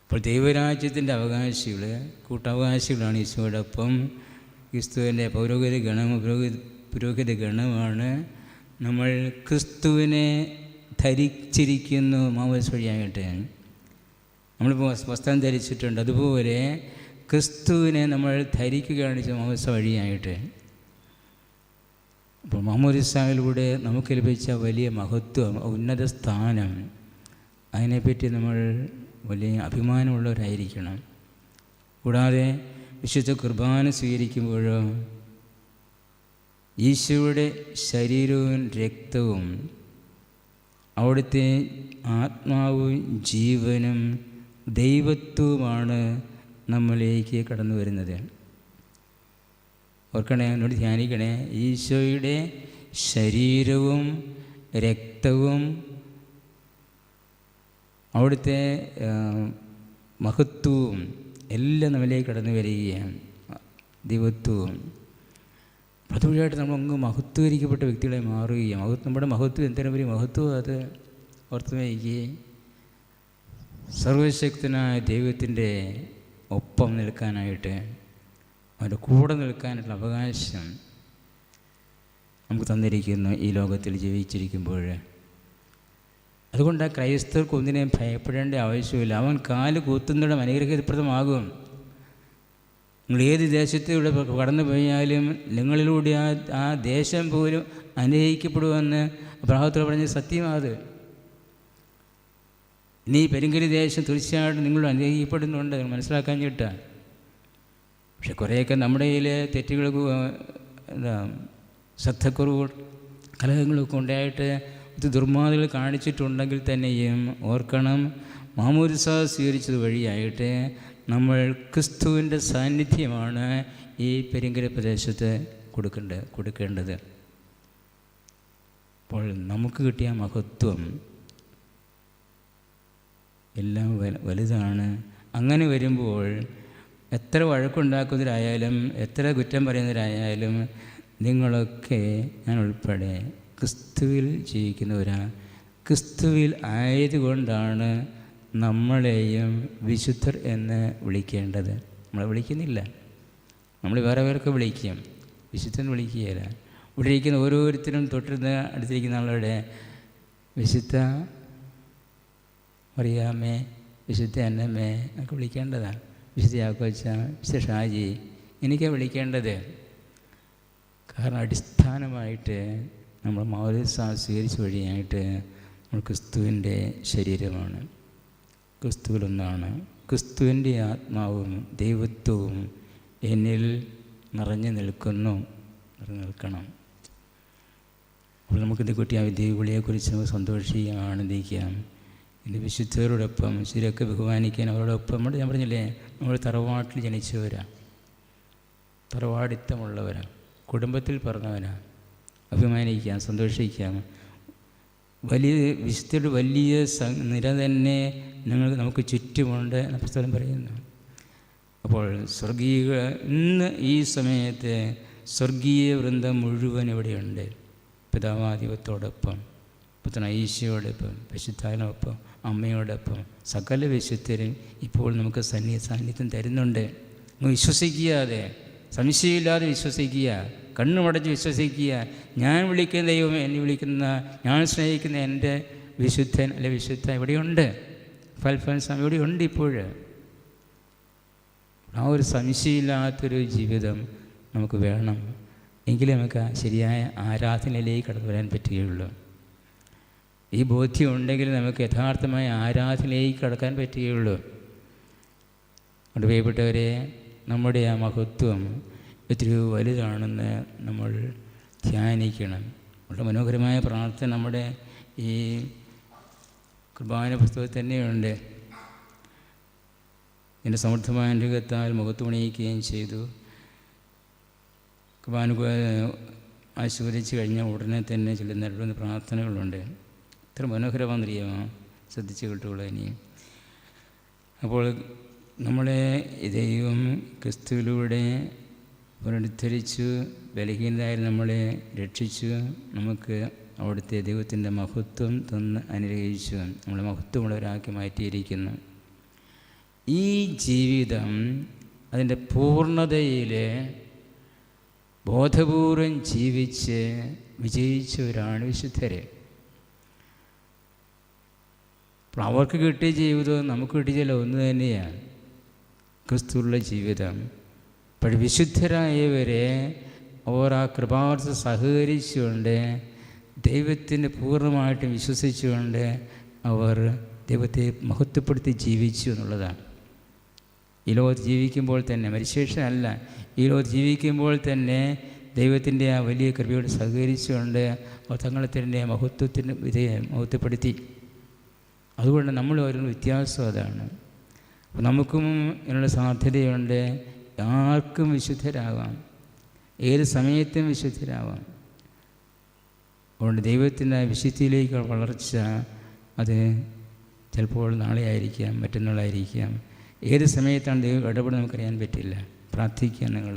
അപ്പോൾ ദൈവരാജ്യത്തിൻ്റെ അവകാശികൾ, കൂട്ടവകാശികളാണ് ഈശോയോടൊപ്പം. ക്രിസ്തുവിൻ്റെ പുരോഹിത ഗണമാണ്. നമ്മൾ ക്രിസ്തുവിനെ ധരിച്ചിരിക്കുന്നു മാമോദിസ വഴിയായിട്ട്. നമ്മളിപ്പോൾ വസ്ത്രം ധരിച്ചിട്ടുണ്ട്, അതുപോലെ ക്രിസ്തുവിനെ നമ്മൾ ധരിക്കുകയാണ് മാമോദിസ വഴിയായിട്ട്. അപ്പോൾ മാമോദിസയിലൂടെ നമുക്ക് ലഭിച്ച വലിയ മഹത്വം, ഉന്നത സ്ഥാനം, അതിനെപ്പറ്റി നമ്മൾ വലിയ അഭിമാനമുള്ളവരായിരിക്കണം. കൂടാതെ വിശുദ്ധ കുർബാന സ്വീകരിക്കുമ്പോഴോ ഈശോയുടെ ശരീരവും രക്തവും അവിടുത്തെ ആത്മാവും ജീവനും ദൈവത്വവുമാണ് നമ്മളിലേക്ക് കടന്നു വരുന്നത്. ഓർക്കണേ, എന്നോട് ധ്യാനിക്കണേ, ഈശോയുടെ ശരീരവും രക്തവും അവിടുത്തെ മഹത്വവും എല്ലാം നമ്മളിലേക്ക് കടന്നു വരികയാണ്, ദൈവത്വവും. അതുവഴിയായിട്ട് നമ്മളങ്ങ് മഹത്വീകരിക്കപ്പെട്ട വ്യക്തികളെ മാറുകയാണ്. നമ്മുടെ മഹത്വം എന്തിനും വലിയ മഹത്വം, അത് ഓർത്ത് വയ്ക്കുകയും സർവശക്തനായ ദൈവത്തിൻ്റെ ഒപ്പം നിൽക്കാനായിട്ട്, അവൻ്റെ കൂടെ നിൽക്കാനുള്ള അവകാശം നമുക്ക് തന്നിരിക്കുന്നു ഈ ലോകത്തിൽ ജീവിച്ചിരിക്കുമ്പോൾ. അതുകൊണ്ട് ആ ക്രൈസ്തവർക്ക് ഒന്നിനെയും ഭയപ്പെടേണ്ട ആവശ്യമില്ല. അവൻ കാല് കൂത്തുന്നിടം അനുഗ്രഹപ്രദമാകും. നിങ്ങൾ ഏത് ദേശത്തിലൂടെ കടന്നു പോയാലും നിങ്ങളിലൂടെ ആ ദേശം പോലും അനുഗ്രഹിക്കപ്പെടുമെന്ന് അബ്രാഹത്തോട് പറഞ്ഞ സത്യമാത്. ഇനി പെരുങ്കലി ദേശം തീർച്ചയായിട്ടും നിങ്ങൾ അനുഗ്രഹിക്കപ്പെടുന്നുണ്ട്, നിങ്ങൾ മനസ്സിലാക്കാൻ ചിട്ടാ. പക്ഷെ കുറേയൊക്കെ നമ്മുടെ കയ്യിൽ തെറ്റുകൾ, ശ്രദ്ധക്കുറവ്, കലഹങ്ങളൊക്കെ ഉണ്ടായിട്ട് ഇത് ദുർമാർഗ്ഗങ്ങൾ കാണിച്ചിട്ടുണ്ടെങ്കിൽ തന്നെയും ഓർക്കണം, മാമോദിസ സ്വീകരിച്ചത് വഴിയായിട്ട് നമ്മൾ ക്രിസ്തുവിൻ്റെ സാന്നിധ്യമാണ് ഈ പെരുങ്കര പ്രദേശത്ത് കൊടുക്കേണ്ടത്. അപ്പോൾ നമുക്ക് കിട്ടിയ മഹത്വം എല്ലാം വലുതാണ്. അങ്ങനെ വരുമ്പോൾ എത്ര വഴക്കുണ്ടാക്കുന്നവരായാലും എത്ര കുറ്റം പറയുന്നവരായാലും നിങ്ങളൊക്കെ, ഞാൻ ഉൾപ്പെടെ, ക്രിസ്തുവിൽ ജീവിക്കുന്നവരാണ്. ക്രിസ്തുവിൽ ആയതുകൊണ്ടാണ് നമ്മളെയും വിശുദ്ധർ എന്ന് വിളിക്കേണ്ടത്. നമ്മളെ വിളിക്കുന്നില്ല, നമ്മൾ വേറെ വേറൊക്കെ വിളിക്കും, വിശുദ്ധൻ വിളിക്കുകയില്ല. ഇവിടെ ഇരിക്കുന്ന ഓരോരുത്തരും തൊട്ടിരുന്ന് അടുത്തിരിക്കുന്ന ആളുടെ വിശുദ്ധ മറിയാമ്മേ, വിശുദ്ധ അന്നമ്മേ ഒക്കെ വിളിക്കേണ്ടതാണ്. വിശുദ്ധ യാക്കോച്ച, വിശുദ്ധ ഷാജി, എനിക്കാണ് വിളിക്കേണ്ടത്. കാരണം അടിസ്ഥാനമായിട്ട് നമ്മൾ മാമോദിസ സ്വീകരിച്ച വഴിയായിട്ട് നമ്മൾ ക്രിസ്തുവിൻ്റെ ശരീരമാണ്, ക്രിസ്തുവിലൊന്നാണ്. ക്രിസ്തുവിൻ്റെ ആത്മാവും ദൈവത്വവും എന്നിൽ നിറഞ്ഞു നിൽക്കണം. അപ്പോൾ നമുക്കിത് കിട്ടിയ ദൈവവിളിയെക്കുറിച്ച് നമുക്ക് സന്തോഷിക്കാം, ആനന്ദിക്കാം. ഇന്ന് വിശുദ്ധരോടൊപ്പം ശരിയൊക്കെ ബഹുമാനിക്കാൻ അവരോടൊപ്പം ഞാൻ പറഞ്ഞില്ലേ, നമ്മൾ തറവാട്ടിൽ ജനിച്ചവരാണ്, തറവാടിത്തമുള്ളവരാണ്, കുടുംബത്തിൽ പറഞ്ഞവനാണ്. അഭിമാനിക്കാം, സന്തോഷിക്കാം. വലിയ വിശുദ്ധരുടെ വലിയ നിര തന്നെ നമുക്ക് ചുറ്റുമുണ്ട് എന്ന പുസ്തകം പറയുന്നു. അപ്പോൾ ഇന്ന് ഈ സമയത്ത് സ്വർഗീയ വൃന്ദം മുഴുവൻ ഇവിടെയുണ്ട്. പിതാവാധിപത്തോടൊപ്പം, പുത്രൻ ഈശോയോടൊപ്പം, പരിശുദ്ധാത്മാവോടൊപ്പം, അമ്മയോടൊപ്പം സകല വിശുദ്ധരും ഇപ്പോൾ നമുക്ക് സാന്നിധ്യം തരുന്നുണ്ട്. നമ്മൾ വിശ്വസിക്കാതെ, സംശയമില്ലാതെ വിശ്വസിക്കുക, കണ്ണുമടച്ച് വിശ്വസിക്കുക. ഞാൻ വിളിക്കുന്ന ദൈവം, എന്നെ വിളിക്കുന്ന, ഞാൻ സ്നേഹിക്കുന്ന എൻ്റെ വിശുദ്ധൻ അല്ലെ വിശുദ്ധ ഇവിടെയുണ്ട്, ഫൽഫൻസാം ഇവിടെയുണ്ട്. ഇപ്പോൾ ആ ഒരു സംശയമില്ലാത്തൊരു ജീവിതം നമുക്ക് വേണം. എങ്കിലേ നമുക്ക് ശരിയായ ആരാധനയിലേക്ക് കടന്നു വരാൻ പറ്റുകയുള്ളൂ. ഈ ബോധ്യം ഉണ്ടെങ്കിൽ നമുക്ക് യഥാർത്ഥമായ ആരാധനയിലേക്ക് കടക്കാൻ പറ്റുകയുള്ളൂ. അതുകൊണ്ട് പ്രിയപ്പെട്ടവരെ, നമ്മുടെ ആ മഹത്വം എത്രയോ വലുതാണെന്ന് നമ്മൾ ധ്യാനിക്കണം. വളരെ മനോഹരമായ പ്രാർത്ഥന നമ്മുടെ ഈ കുർബാന പുസ്തകത്തിൽ തന്നെയുണ്ട്. എൻ്റെ സമർത്ഥമായ അനുഗ്രഹത്താൽ മുഖത്തുണയിക്കുകയും ചെയ്തു. കുർബാന ആശീർവദിച്ച് കഴിഞ്ഞ ഉടനെ തന്നെ ചൊല്ലുന്ന പ്രാർത്ഥനകളുണ്ട്. എത്ര മനോഹരമാണെന്നറിയാമോ? ശ്രദ്ധിച്ച് കേട്ടുള്ളൂ ഇനിയും. അപ്പോൾ നമ്മളെ ദൈവം ക്രിസ്തുവിലൂടെ പുനരുദ്ധരിച്ചു, ബലഹീനരായ നമ്മളെ രക്ഷിച്ചു, നമുക്ക് അവിടുത്തെ ദൈവത്തിൻ്റെ മഹത്വം തന്ന് അനുഗ്രഹിച്ചു, നമ്മളെ മഹത്വമുള്ളവരാക്കി മാറ്റിയിരിക്കുന്നു. ഈ ജീവിതം അതിൻ്റെ പൂർണ്ണതയിൽ ബോധപൂർവം ജീവിച്ച് വിജയിച്ചവരാണ് വിശുദ്ധരെ. അപ്പോൾ അവർക്ക് കിട്ടിയ ജീവിതവും നമുക്ക് കിട്ടിയല്ല ഒന്ന് തന്നെയാണ്, ക്രിസ്തുവിലുള്ള ജീവിതം. അപ്പോൾ വിശുദ്ധരായവരെ അവർ ആ കൃപാവർഷം സഹകരിച്ചുകൊണ്ട് ദൈവത്തിൻ്റെ പൂർണ്ണമായിട്ടും വിശ്വസിച്ചുകൊണ്ട് അവർ ദൈവത്തെ മഹത്വപ്പെടുത്തി ജീവിച്ചു എന്നുള്ളതാണ്. ഈ ലോകത്ത് ജീവിക്കുമ്പോൾ തന്നെ, മരിശേഷമല്ല, ഈ ലോകത്ത് ജീവിക്കുമ്പോൾ തന്നെ ദൈവത്തിൻ്റെ ആ വലിയ കൃപയോട് സഹകരിച്ചുകൊണ്ട് അവർ തങ്ങളെ തന്നെ മഹത്വപ്പെടുത്തി. അതുകൊണ്ട് നമ്മൾ വരുന്ന വ്യത്യാസം അതാണ്. അപ്പോൾ നമുക്കും ഇതിനുള്ള സാധ്യതയുണ്ട്. ആർക്കും വിശുദ്ധരാകാം, ഏത് സമയത്തും വിശുദ്ധരാകാം. അതുകൊണ്ട് ദൈവത്തിൻ്റെ വിശുദ്ധിയിലേക്ക് വളർച്ച അത് ചിലപ്പോൾ നാളെ ആയിരിക്കാം, മറ്റന്നാളായിരിക്കാം. ഏത് സമയത്താണ് ദൈവം ഇടപെടുന്നത് നമുക്കറിയാൻ പറ്റില്ല. പ്രാർത്ഥിക്കുക, നിങ്ങൾ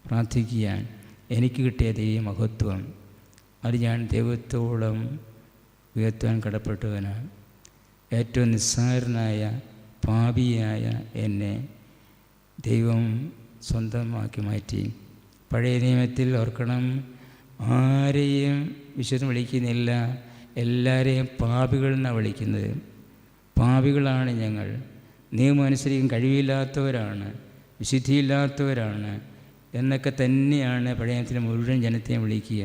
പ്രാർത്ഥിക്കുക. എനിക്ക് കിട്ടിയ ദൈവ മഹത്വം അത് ഞാൻ ദൈവത്തോളം ഉയർത്താൻ കടപ്പെട്ടവനാണ്. ഏറ്റവും നിസ്സാരനായ പാപിയായ എന്നെ ദൈവം സ്വന്തമാക്കി മാറ്റി. പഴയ നിയമത്തിൽ ഓർക്കണം, ആരെയും വിശുദ്ധം വിളിക്കുന്നില്ല, എല്ലാവരെയും പാപികൾ എന്നാണ് വിളിക്കുന്നത്. പാപികളാണ് ഞങ്ങൾ, നിയമം അനുസരിക്കാൻ കഴിവില്ലാത്തവരാണ്, വിശുദ്ധിയില്ലാത്തവരാണ് എന്നൊക്കെ തന്നെയാണ് പഴയ നിയമത്തിലെ മുഴുവൻ ജനത്തെയും വിളിക്കുക.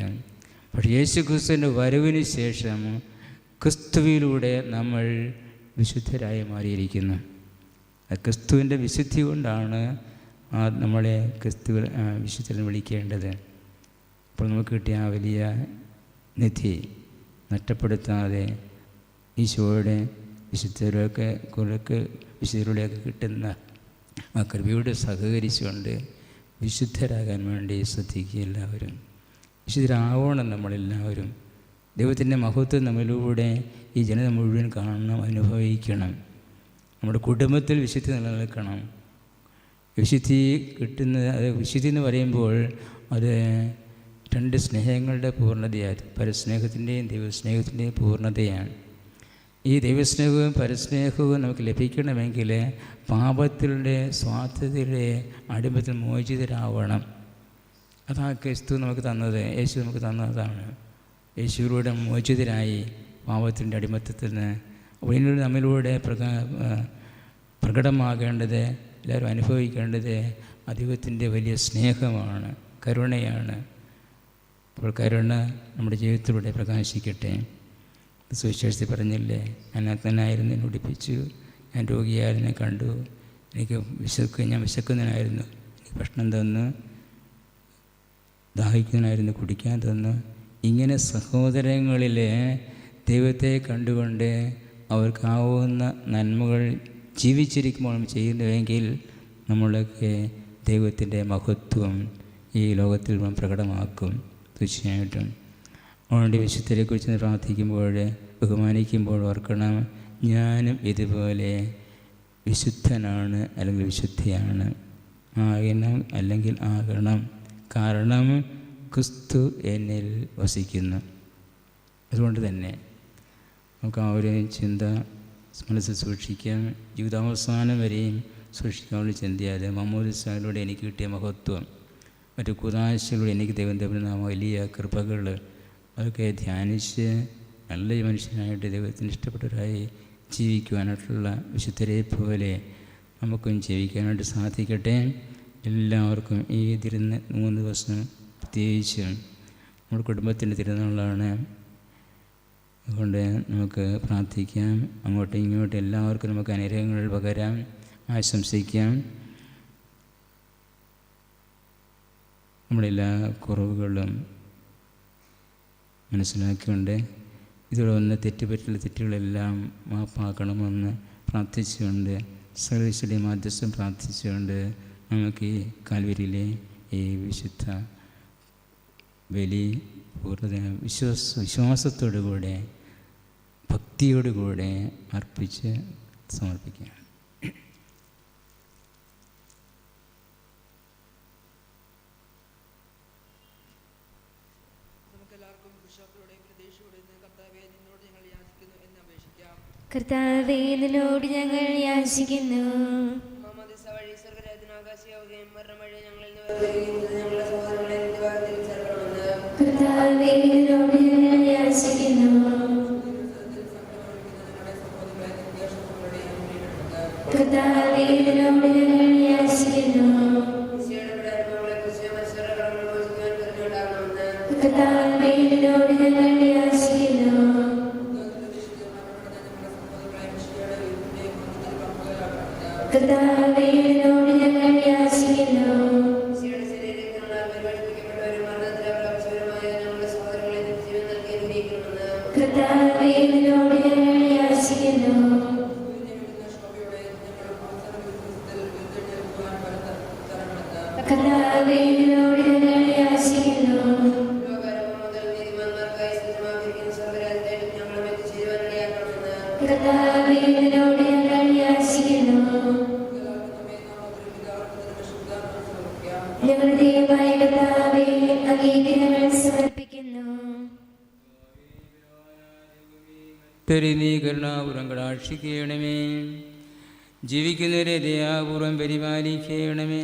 പക്ഷേ യേശു ക്രിസ്തുവിൻ്റെ വരവിന് ശേഷം ക്രിസ്തുവിലൂടെ നമ്മൾ വിശുദ്ധരായി മാറിയിരിക്കുന്നു. ക്രിസ്തുവിൻ്റെ വിശുദ്ധി കൊണ്ടാണ് നമ്മളെ ക്രിസ്തു വിശുദ്ധൻ വിളിക്കേണ്ടത്. അപ്പോൾ നമുക്ക് കിട്ടിയ ആ വലിയ നിധി നഷ്ടപ്പെടുത്താതെ ഈശോയുടെ വിശുദ്ധരിലൂടെയൊക്കെ കിട്ടുന്ന ആ കൃപയോട് സഹകരിച്ചുകൊണ്ട് വിശുദ്ധരാകാൻ വേണ്ടി ശ്രദ്ധിക്കുക. എല്ലാവരും വിശുദ്ധരാവണം. നമ്മളെല്ലാവരും ദൈവത്തിൻ്റെ മഹത്വം നമ്മളിലൂടെ ഈ ജനത മുഴുവൻ കാണണം, അനുഭവിക്കണം. നമ്മുടെ കുടുംബത്തിൽ വിശുദ്ധി നിലനിൽക്കണം. വിശുദ്ധി കിട്ടുന്നത്, അത് വിശുദ്ധി എന്ന് പറയുമ്പോൾ അത് രണ്ട് സ്നേഹങ്ങളുടെ പൂർണ്ണതയാണ്. പരസ്നേഹത്തിൻ്റെയും ദൈവസ്നേഹത്തിൻ്റെയും പൂർണ്ണതയാണ്. ഈ ദൈവസ്നേഹവും പരസ്നേഹവും നമുക്ക് ലഭിക്കണമെങ്കിൽ പാപത്തിൻ്റെ സ്വാർത്ഥതയുടെ അടിമത്തിൽ മോചിതരാവണം. അതാണ് ക്രിസ്തു നമുക്ക് തന്നത്, യേശു നമുക്ക് തന്നതാണ്. യേശുവിലൂടെ മോചിതരായി പാപത്തിൻ്റെ അടിമത്തത്തിൽ നിന്ന് അതിലൂടെ നമ്മിലൂടെ പ്രകടമാകേണ്ടത്, എല്ലാവരും അനുഭവിക്കേണ്ടത് ദൈവത്തിൻ്റെ വലിയ സ്നേഹമാണ്, കരുണയാണ്. അപ്പോൾ കരുണ നമ്മുടെ ജീവിതത്തിലൂടെ പ്രകാശിക്കട്ടെ. സുവിശേഷത്തിൽ പറഞ്ഞില്ലേ, ഞാൻ നഗ്നനായിരുന്നു, എന്നെ ഉടുപ്പിച്ചു, ഞാൻ രോഗിയായിരുന്നു, കണ്ടു, ഞാൻ വിശക്കുന്നതിനായിരുന്നു, എനിക്ക് ഭക്ഷണം തന്നു, ദാഹിക്കുന്നതിനായിരുന്നു, കുടിക്കാൻ തന്നു. ഇങ്ങനെ സഹോദരങ്ങളിൽ ദൈവത്തെ കണ്ടുകൊണ്ട് അവർക്കാവുന്ന നന്മകൾ ജീവിച്ചിരിക്കുമ്പോൾ ചെയ്യുന്നുവെങ്കിൽ നമ്മളൊക്കെ ദൈവത്തിൻ്റെ മഹത്വം ഈ ലോകത്തിൽ പ്രകടമാക്കും. തീർച്ചയായിട്ടും അതുകൊണ്ട് വിശുദ്ധരെക്കുറിച്ച് പ്രാർത്ഥിക്കുമ്പോൾ, ബഹുമാനിക്കുമ്പോൾ ഓർക്കണം, ഞാനും ഇതുപോലെ വിശുദ്ധനാണ് അല്ലെങ്കിൽ വിശുദ്ധിയാണ്, ആകണം അല്ലെങ്കിൽ ആകണം. കാരണം ക്രിസ്തു എന്നിൽ വസിക്കുന്നു. അതുകൊണ്ട് തന്നെ നമുക്ക് ആ ഒരു ചിന്ത മനസ്സിൽ സൂക്ഷിക്കാം. ജീവിതാവസാനം വരെയും സൂക്ഷിക്കാനുള്ള ചിന്തയാതെ മാമോദിസയിലൂടെ എനിക്ക് കിട്ടിയ മഹത്വം, മറ്റു കുദാശയിലൂടെ എനിക്ക് ദൈവം തരുന്ന വലിയ കൃപകൾ, അതൊക്കെ ധ്യാനിച്ച് നല്ല മനുഷ്യനായിട്ട് ദൈവത്തിന് ഇഷ്ടപ്പെട്ടവരായി ജീവിക്കുവാനായിട്ടുള്ള വിശുദ്ധരെ പോലെ നമുക്കും ജീവിക്കാനായിട്ട് സാധിക്കട്ടെ. എല്ലാവർക്കും ഈ 3 ദിവസം പ്രത്യേകിച്ചും നമ്മുടെ കുടുംബത്തിൻ്റെ തിരുനാളാണ്. അതുകൊണ്ട് നമുക്ക് പ്രാർത്ഥിക്കാം, അങ്ങോട്ടും ഇങ്ങോട്ടും എല്ലാവർക്കും നമുക്ക് അനുഗ്രഹങ്ങൾ പകരാം, ആശംസിക്കാം. നമ്മളെല്ലാ കുറവുകളും മനസ്സിലാക്കിക്കൊണ്ട് ഇതിലൊന്ന് തെറ്റുപറ്റുള്ള തെറ്റുകളെല്ലാം മാപ്പാക്കണമെന്ന് പ്രാർത്ഥിച്ചുകൊണ്ട് സർവീസിലെ മാധ്യസ്ഥം പ്രാർത്ഥിച്ചുകൊണ്ട് നമുക്ക് ഈ കാൽവരിയിലെ ഈ വിശുദ്ധ ബലി പൂർണ്ണ വിശ്വാസത്തോടുകൂടെ ഭക്തിയോടുകൂടെ അർപ്പിച്ച് സമർപ്പിക്കാം. നമുക്കെല്ലാവർക്കും വിശ്വാസത്തോടെയും പ്രതീക്ഷയോടെയും കർത്താവേ നിന്നോട് ഞങ്ങൾ യാചിക്കുന്നു എന്ന് അപേക്ഷിക്കാം. കർത്താവേ നിന്നോട് ഞങ്ങൾ യാചിക്കുന്നു. മാമോദിസ വഴി സ്വർഗ്ഗരാജ്യത്തിനാകാശയാവുകയും മരണം വഴി ഞങ്ങളിൽ നിന്ന് വേർപിരിയുന്നത് ഞങ്ങളുടെ സഹോദരങ്ങളെ നിത്യമായി തിരിച്ചറിയണമെന്ന് കർത്താവേ നിന്നോട് ഞങ്ങൾ യാചിക്കുന്നു. കർത്താവേ നിന്നോട് ഞങ്ങൾ യാചിക്കുന്നു. കർത്താവേ നിന്നോട് ഞങ്ങൾ യാചിക്കുന്നു. കർത്താവേ നിന്നോട് ഞങ്ങൾ യാചിക്കുന്നു. കർത്താവേ നിന്നോട് ഞങ്ങൾ യാചിക്കുന്നു. കർത്താവേ നിന്നോട് ഞങ്ങൾ യാചിക്കുന്നു. കർത്താവേ നിന്നോട് ഞങ്ങൾ യാചിക്കുന്നു. ഞങ്ങളുടെ ദൈവമായ കർത്താവേ അങ്ങേക്ക് ഞങ്ങൾ സമർപ്പിക്കുന്നു. നീ കരുണാപൂർവം കടാക്ഷിക്കണമേ, ജീവിക്കുന്നവരെ ദയാപൂർവം പരിപാലിക്കണമേ,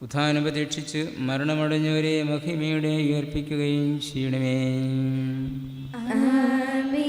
ഉത്ഥാനം പ്രതീക്ഷിച്ച് മരണമടഞ്ഞവരെ മഹിമയുടെ ഉയർപ്പിക്കുകയും ചെയ്യണമേ. ആമേൻ.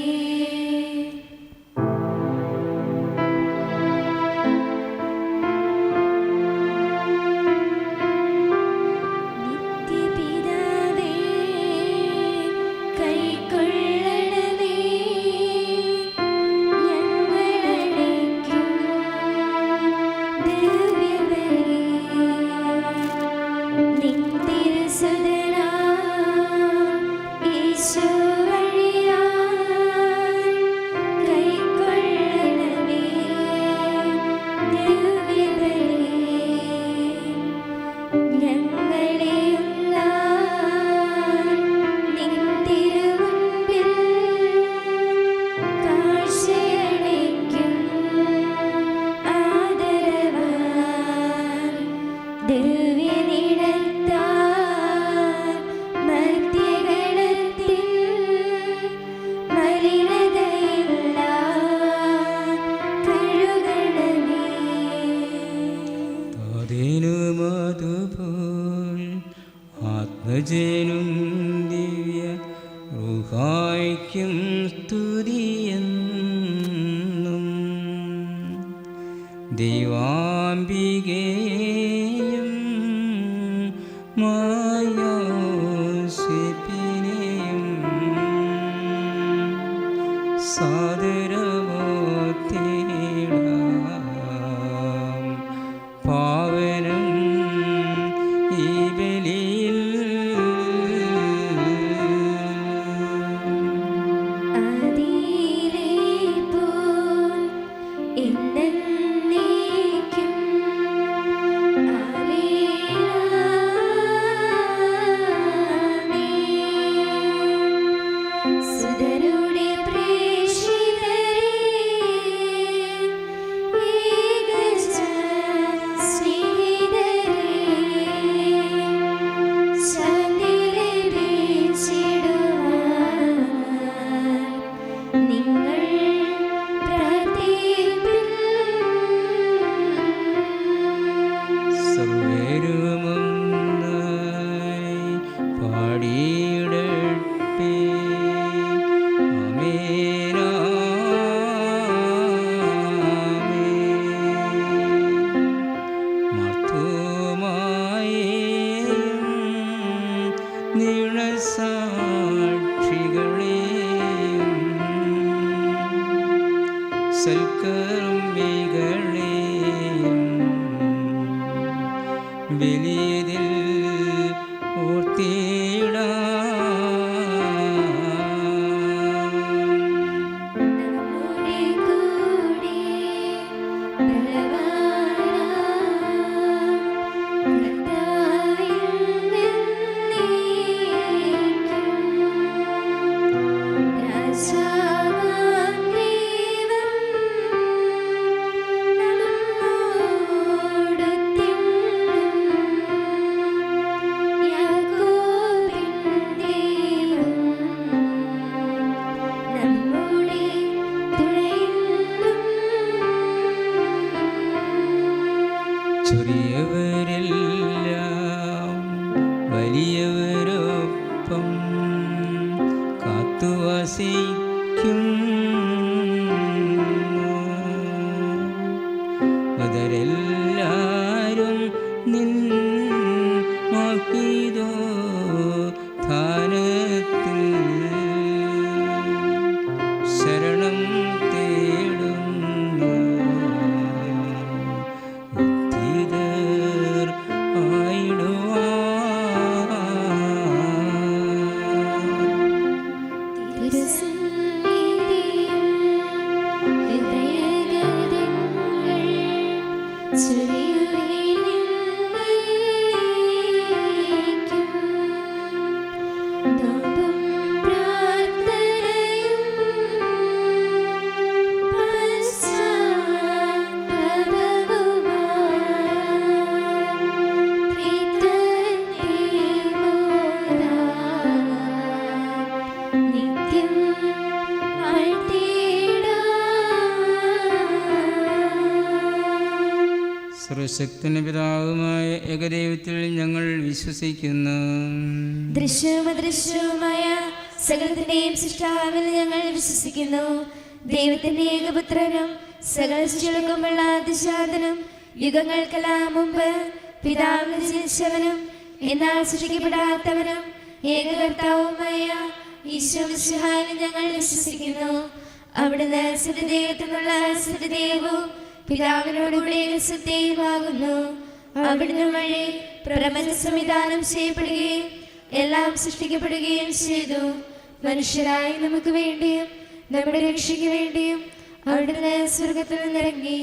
മിശിഹായ്ക്കും സ്തുതിയെന്നും ദൈവാംബികയെയും മായോസിപ്പിനെയും സാദരവോത്തേടാം പാവനം ഈ ബലിയിൽ. അതിലെ പോൽ എന്നേക്കും ആമേൻ. സുതരുടെ പ്രേക്ഷിതരേ, ഏകജ സ്നേഹിതരേ, ശാന്തി ലഭിച്ചിടുവാൻ നിങ്ങൾ പ്രാർത്ഥിപ്പിൻ. സർവ്വരുമൊന്നായി പാടിയിടട്ടെ. ആമേൻ, ആമേൻ. മാർത്തോമായേയും നിണസാക്ഷികളെയും സൽക്കർമ്മികളെയും ബലിയതിൽ ഓർത്തിടാം. നമ്മുടെ കൂടെ ബലവാനാം കർത്താവിൽ എന്നേക്കും രാജാവാം ദൈവം നമ്മോടൊത്തെന്നും യാക്കോബിൻ ദൈവം നമ്മുടെ തുണയെന്നും. ചെറിയവരെല്ലാം വലിയവരൊപ്പം കാത്തുവസിക്കും. അവരെല്ലാരും നിൻ മഹിതോ ധാനത്തിൽ ശരണം തേടുന്നു. ഉദ്ധിതർ ആയിടുവാൻ. തിരുസന്നിധിയിൽ ഹൃദയഗതങ്ങൾ ചൊരിയുന്നേക്കും. നോമ്പും പ്രാർത്ഥനയും പശ്ചാത്താപവുമായി പ്രീതനെ മോദാൻ നിത്യം വാഴ്ത്തിടാം. സർവശക്തന്റെ പിതാവുമായ ഏകദൈവത്തിൽ ഞങ്ങൾ വിശ്വസിക്കുന്നു. ദൃശ്യവും അദൃശ്യവുമായ സകലത്തിന്റെയും സൃഷ്ടാവിൽ ഞങ്ങൾ വിശ്വസിക്കുന്നു. ദൈവത്തിന്റെ ഏകപുത്രനും സകല സൃഷ്ടികൾക്കുമുള്ള അതിശാദനും യുഗങ്ങൾക്കെല്ലാം മുമ്പ് പിതാവിൽ ജനിച്ചവനും എന്നാൽ സൃഷ്ടിക്കപ്പെടാത്തവനും ഏകകർത്താവുമായ ഈശോ മിശിഹായിൽ ഞങ്ങൾ വിശ്വസിക്കുന്നു. അവിടുന്ന് സത്യദൈവത്തിനുള്ള സത്യദൈവവും പിതാവിനോടുകൂടി സത്യമാകുന്നു. അവിടുന്ന് വഴി പ്രപഞ്ച സംവിധാനം ചെയ്യപ്പെടുകയും എല്ലാം സൃഷ്ടിക്കപ്പെടുകയും ചെയ്തു. മനുഷ്യരായി നമുക്ക് വേണ്ടിയും നമ്മുടെ രക്ഷയ്ക്ക് വേണ്ടിയും അവിടുന്ന് സ്വർഗത്തിൽ നിന്നിറങ്ങി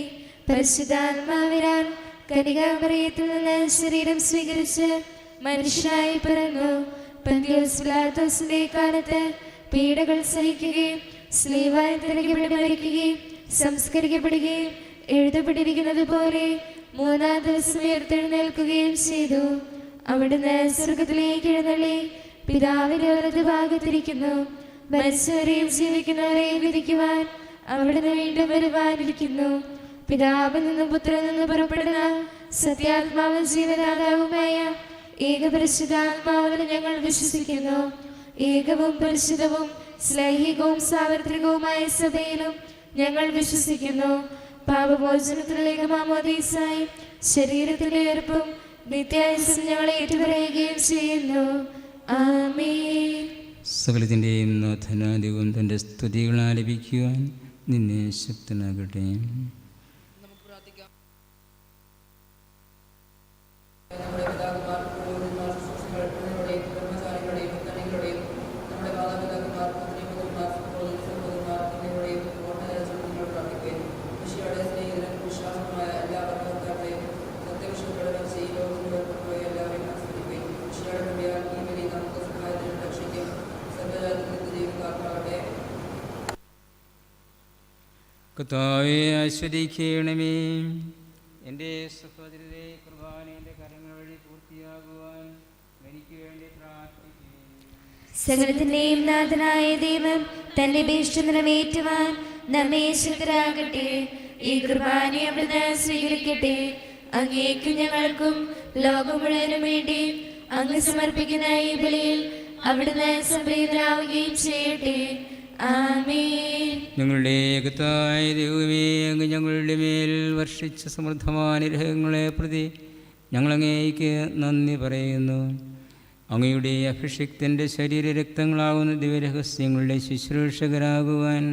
പരിശുദ്ധാത്മാവിനാൽ കന്യകാമറിയത്തിൽ നിന്ന് ശരീരം സ്വീകരിച്ച് മനുഷ്യനായി പിറന്നു. പന്തിയോസ് പിലാത്തോസിന്റെ കാലത്ത് പീഡകൾ സഹിക്കുകയും സ്ലീവായി തിരക്കപ്പെട്ട് മരിക്കുകയും സംസ്കരിക്കപ്പെടുകയും എഴുതപ്പെട്ടിരിക്കുന്നത് പോലെ മൂന്നാം ദിവസം ഉയർത്തെഴുന്നേൽക്കുകയും ചെയ്തു. അവിടുന്ന് സ്വർഗത്തിലേക്ക് എഴുന്നള്ളി പിതാവിന്റെ വലത് ഭാഗത്തിരിക്കുന്നു. മരിച്ചവരെയും ജീവിക്കുന്നവരെയും വിധിക്കുവാൻ അവിടുന്ന് വീണ്ടും വരുവാനിരിക്കുന്നു. പിതാവിൽ നിന്നും പുത്രനിൽ നിന്ന് പുറപ്പെടുന്ന സത്യാത്മാവും ജീവനാഥാവുമായ ഏകപരിശുദ്ധാത്മാവിൽ ഞങ്ങൾ വിശ്വസിക്കുന്നു. ഏകവും പരിശുദ്ധവും ശ്ലൈഹികവും സാർവത്രികവുമായ സഭയിലും ഞങ്ങൾ വിശ്വസിക്കുന്നു. പാപമോചനത്തിലേക്ക് മാമോദീസായി ശരീരത്തിലെ ഉയർപ്പും നിത്യായുസ്സും ഞങ്ങളെ ഏറ്റുപറയുകയും ചെയ്യുന്നു. ആമേൻ. സകലത്തിൻ്റെയും നാഥനാദിവും തൻ്റെ സ്തുതികൾ ആലപിക്കുവാൻ നിന്നെ ശക്തനാകട്ടെ. നമുക്ക് പ്രാർത്ഥിക്കാം. നമ്മുടെ പിതാക്കന്മാർക്കും പൂർവ്വന്മാർക്കും ശുശ്രൂഷകളുടെയും ധർമ്മശാലികളുടെയും തണികളുടെയും നമ്മുടെ മാതാപിതാക്കന്മാർക്കും എന്നിവരുടെയും ഓർമ്മ പ്രാർത്ഥിക്കുകയും കൃഷിയുടെ സ്നേഹിതരും വിശ്വാസമായ എല്ലാ ഭക്തന്മാരുടെയും സത്യവിഷയപ്പെടുന്ന ചെയ്തോപോയ എല്ലാവരെയും ആസ്വദിക്കുകയും കൃഷിയുടെ മുടിയാൽ ഈ വലിയ നമുക്ക് സഹായത്തിനും രക്ഷയ്ക്കും സർവ്വജാതിക്ക് ജീവിക്കാറാകട്ടെ. കർത്താവേ ആശ്വദിക്കണമേ. എൻ്റെ സഹോദരരെ കുർബാനയുടെ കരങ്ങൾ വഴി പൂർത്തിയാകുവാൻ എനിക്ക് വേണ്ടി പ്രാർത്ഥിക്കുകയും സകലത്തിന്റെയും നാഥനായ ദൈവം തന്റെ ഭീഷ്ട നിറവേറ്റുവാൻ നമ്മെ ശക്തരാകട്ടെ. ഈ കുർബാനയെ അവിടുന്ന് സ്വീകരിക്കട്ടെ. അങ്ങേക്കും ഞങ്ങൾക്കും ലോകം മുഴുവനും വേണ്ടി അങ്ങ് സമർപ്പിക്കുന്ന ഈ ബലിയിൽ അവിടുന്ന് സംപ്രീതരാവുകയും ചെയ്യട്ടെ. ആമേൻ. ഞങ്ങളുടെ ഏകത്തായ ദൈവമേ, അങ്ങ് ഞങ്ങളുടെ മേൽ വർഷിച്ച സമൃദ്ധമായ അനുഗ്രഹങ്ങളെ പ്രതി ഞങ്ങളങ്ങേക്ക് നന്ദി പറയുന്നു. അങ്ങയുടെ അഭിഷിക്തൻ്റെ ശരീരരക്തങ്ങളാകുന്ന ദിവ്യരഹസ്യങ്ങളുടെ ശുശ്രൂഷകരാകുവാൻ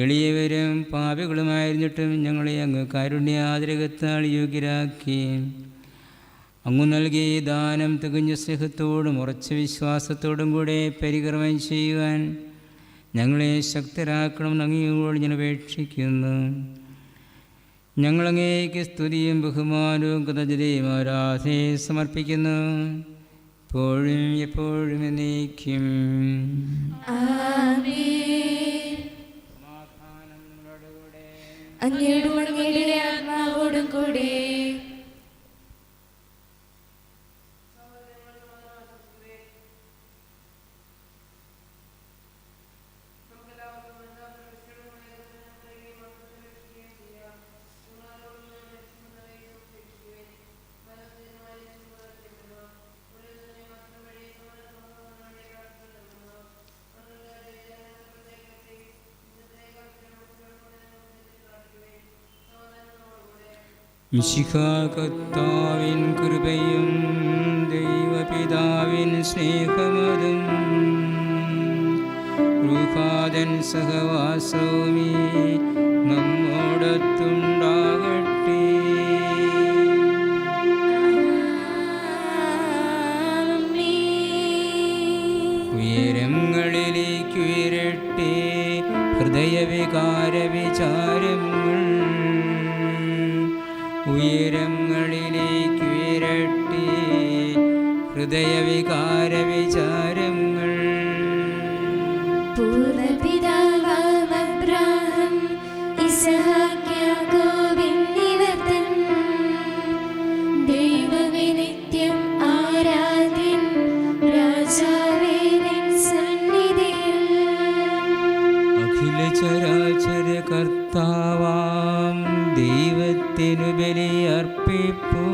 എളിയവരും പാപികളുമായിരുന്നിട്ടും ഞങ്ങളെ അങ്ങ് കാരുണ്യാതിരകത്താൽ യോഗ്യരാക്കി. അങ്ങ് നൽകിയ ദാനം തികഞ്ഞ സ്നേഹത്തോടും ഉറച്ച വിശ്വാസത്തോടും കൂടെ പരികർമ്മം ചെയ്യുവാൻ ഞങ്ങളെ ശക്തരാക്കണമെന്ന് അങ്ങയോട് ഞാൻ അപേക്ഷിക്കുന്നു. ഞങ്ങളങ്ങേക്ക് സ്തുതിയും ബഹുമാനവും കൃതജ്ഞതയും ആരാധനയെ സമർപ്പിക്കുന്നു, എപ്പോഴും എപ്പോഴും എന്നേക്കും. ആമേൻ. സമാധാനം നിങ്ങളോട് കൂടെ. അങ്ങയോടും അങ്ങയുടെ ആത്മാവോടും കൂടെ. മിശിഹാ കർത്താവിൻ കൃപയും ദൈവപിതാവിൻ സ്നേഹമതും റൂഹാദൻ സഹവാസവുമീ നമ്മോടൊത്തുണ്ടാകട്ടെ. ഉയരങ്ങളിലേക്ക് ഉയരട്ടെ ഹൃദയവികാര വിചാരങ്ങൾ, ഉയരങ്ങളിലേക്ക് ഉയരട്ടെ ഹൃദയവികാര വിചാരങ്ങൾ. പൂർവ്വപിതാവാം അബ്രാഹാം, ഇസ്ഹാക്ക്, യാക്കോബ് എന്നിവർ തൻ ദൈവമേ നിത്യം ആരാധ്യൻ, രാജാവേ നിൻ സന്നിധിയിൽ. അഖില ചരാചര കർത്താവാം ദൈവത്തിനു ബലിയർപ്പിപ്പൂ.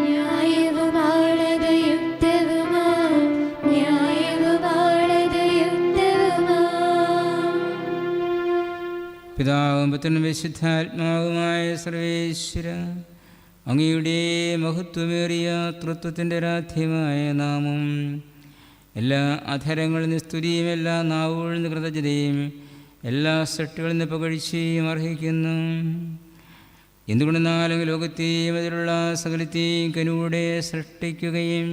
ന്യായവുമാണത് യുക്തവുമാം, ന്യായവുമാണത് യുക്തവുമാം. പിതാവും പുത്രനും വിശുദ്ധാത്മാവുമായ സർവേശ്വര, അങ്ങയുടെ മഹത്വമേറിയ തൃത്വത്തിൻ്റെ രാധ്യമായ നാമം എല്ലാ അധരങ്ങളിൽ നിന്ന് സ്തുതിയും എല്ലാ നാവുകളിൽ നിന്ന് കൃതജ്ഞതയും എല്ലാ സൃഷ്ടികളിൽ നിന്ന് പുകഴ്ചയും അർഹിക്കുന്നു. എന്തുകൊണ്ടെന്നാലും ലോകത്തെയും അതിലുള്ള സകലത്തെയും കനിവോടെ സൃഷ്ടിക്കുകയും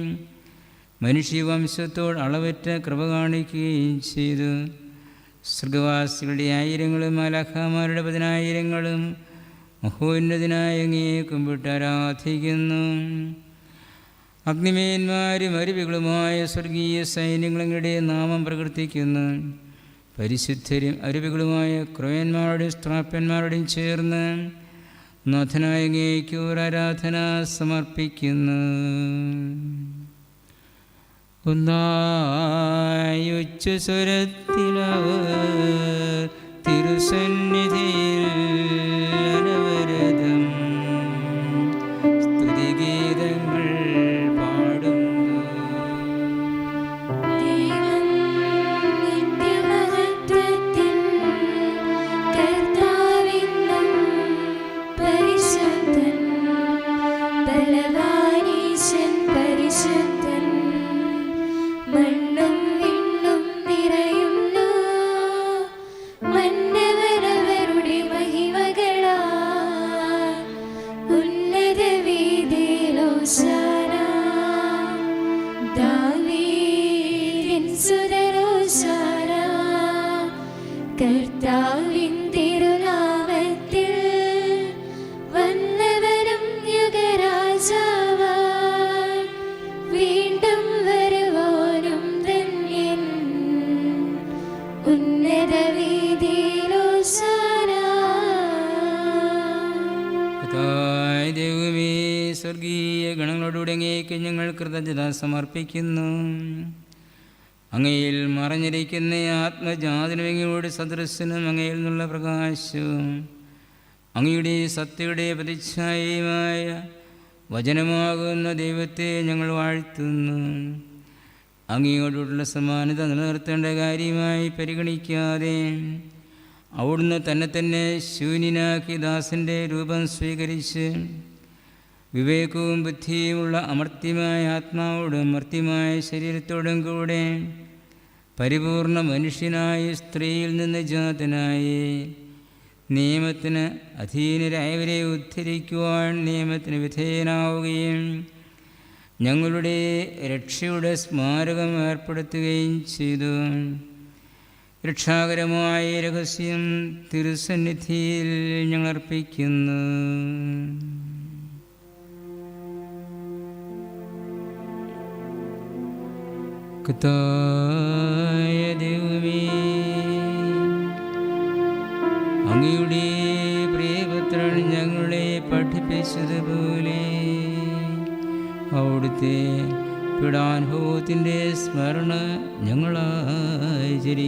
മനുഷ്യവംശത്തോട് അളവറ്റ കൃപ കാണിക്കുകയും ചെയ്തു. സ്വർഗവാസികളുടെ ആയിരങ്ങളും മാലാഖമാരുടെ 10,000-ങ്ങളും മഹോന്നതനായ അങ്ങയെ കുമ്പിട്ട് ആരാധിക്കുന്നു. അഗ്നിമേന്മാരും അരുവികളുമായ സ്വർഗീയ സൈന്യങ്ങളുടെ നാമം പ്രകീർത്തിക്കുന്നു. പരിശുദ്ധരും അരുവികളുമായ ക്രോയന്മാരുടെയും സ്ത്രാപ്പന്മാരുടെയും ചേർന്ന് നാഥനായ അങ്ങേക്ക് ആരാധന സമർപ്പിക്കുന്നു. ഒന്നായി ഉച്ചസ്വരത്തിലവർ തിരുസന്നിധിയിൽ അനവരതം സ്തുതിഗീതങ്ങൾ പാടുന്നു. ദൈവം സുതരോശാന കർത്താവിൻ തിരുനാമത്തിൽ വന്നവനും യുഗരാജാവാൻ വീണ്ടും വരുവാനും ധന്യൻ ഉന്നത വീതിയിലോശാന. ദൈവമേ, സ്വർഗീയ ഗണങ്ങളോടുകൂടെ അങ്ങേക്ക് ഞങ്ങൾ കൃതജ്ഞത സമർപ്പിക്കുന്നു. അങ്ങയിൽ മറഞ്ഞിരിക്കുന്ന ആത്മജാതനങ്ങളുടെ സദൃശനും അങ്ങയിൽ നിന്നുള്ള പ്രകാശവും അങ്ങയുടെ സത്യയുടെ പ്രതിച്ഛായയുമായ വചനമാകുന്ന ദൈവത്തെ ഞങ്ങൾ വാഴ്ത്തുന്നു. അങ്ങയോടുള്ള സമാനത നിലനിർത്തേണ്ട കാര്യമായി പരിഗണിക്കാതെ അവിടുന്ന് തന്നെ ശൂന്യനാക്കി ദാസൻ്റെ രൂപം സ്വീകരിച്ച് വിവേകവും ബുദ്ധിയുമുള്ള അമർത്യമായ ആത്മാവോടും മർത്യമായ ശരീരത്തോടും കൂടെ പരിപൂർണ മനുഷ്യനായി സ്ത്രീയിൽ നിന്ന് ജാതനായി നിയമത്തിന് അധീനരായവരെ ഉദ്ധരിക്കുവാൻ നിയമത്തിന് വിധേയനാവുകയും ഞങ്ങളുടെ രക്ഷയുടെ സ്മാരകം ഏർപ്പെടുത്തുകയും ചെയ്തു. രക്ഷാകരമായ രഹസ്യം തിരുസന്നിധിയിൽ ഞങ്ങൾ അർപ്പിക്കുന്നു. കർത്താവായ ദൈവമേ, അങ്ങയുടെ പ്രിയപുത്രൻ ഞങ്ങളെ പഠിപ്പിച്ചതുപോലെ അവിടുത്തെ പീഡാനുഭവത്തിൻ്റെ സ്മരണ ഞങ്ങളാചരിക്കുന്നു.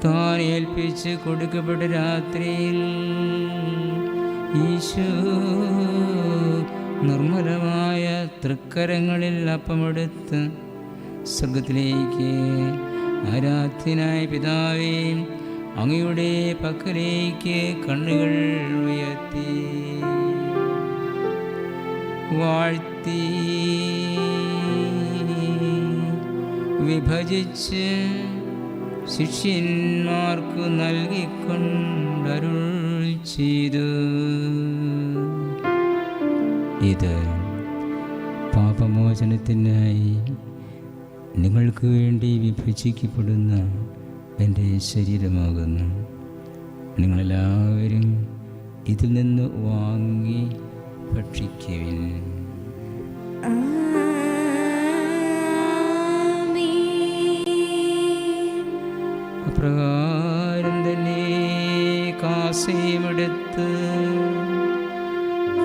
താൻ ഏൽപ്പിച്ച് കൊടുക്കപ്പെട്ട രാത്രിയിൽ ഈശോ നിർമ്മലമായ തൃക്കരങ്ങളിൽ അപ്പമെടുത്ത് സ്വർഗത്തിലേക്ക് ആരാധ്യനായ പിതാവേ അങ്ങയുടെ പക്കലേക്ക് കണ്ണുകൾ ഉയർത്തി വാഴ്ത്തി വിഭജിച്ച് ശിഷ്യന്മാർക്കു നൽകിക്കൊണ്ടരുൾ ചെയ്തു. ഇത് പാപമോചനത്തിനായി നിങ്ങൾക്ക് വേണ്ടി വിഭജിക്കപ്പെടുന്ന എൻ്റെ ശരീരമാകുന്നു. നിങ്ങളെല്ലാവരും ഇതിൽ നിന്ന് വാങ്ങി ഭക്ഷിക്കുവിൻ. അപ്രകാരം തന്നെ കാസയുമെടുത്ത്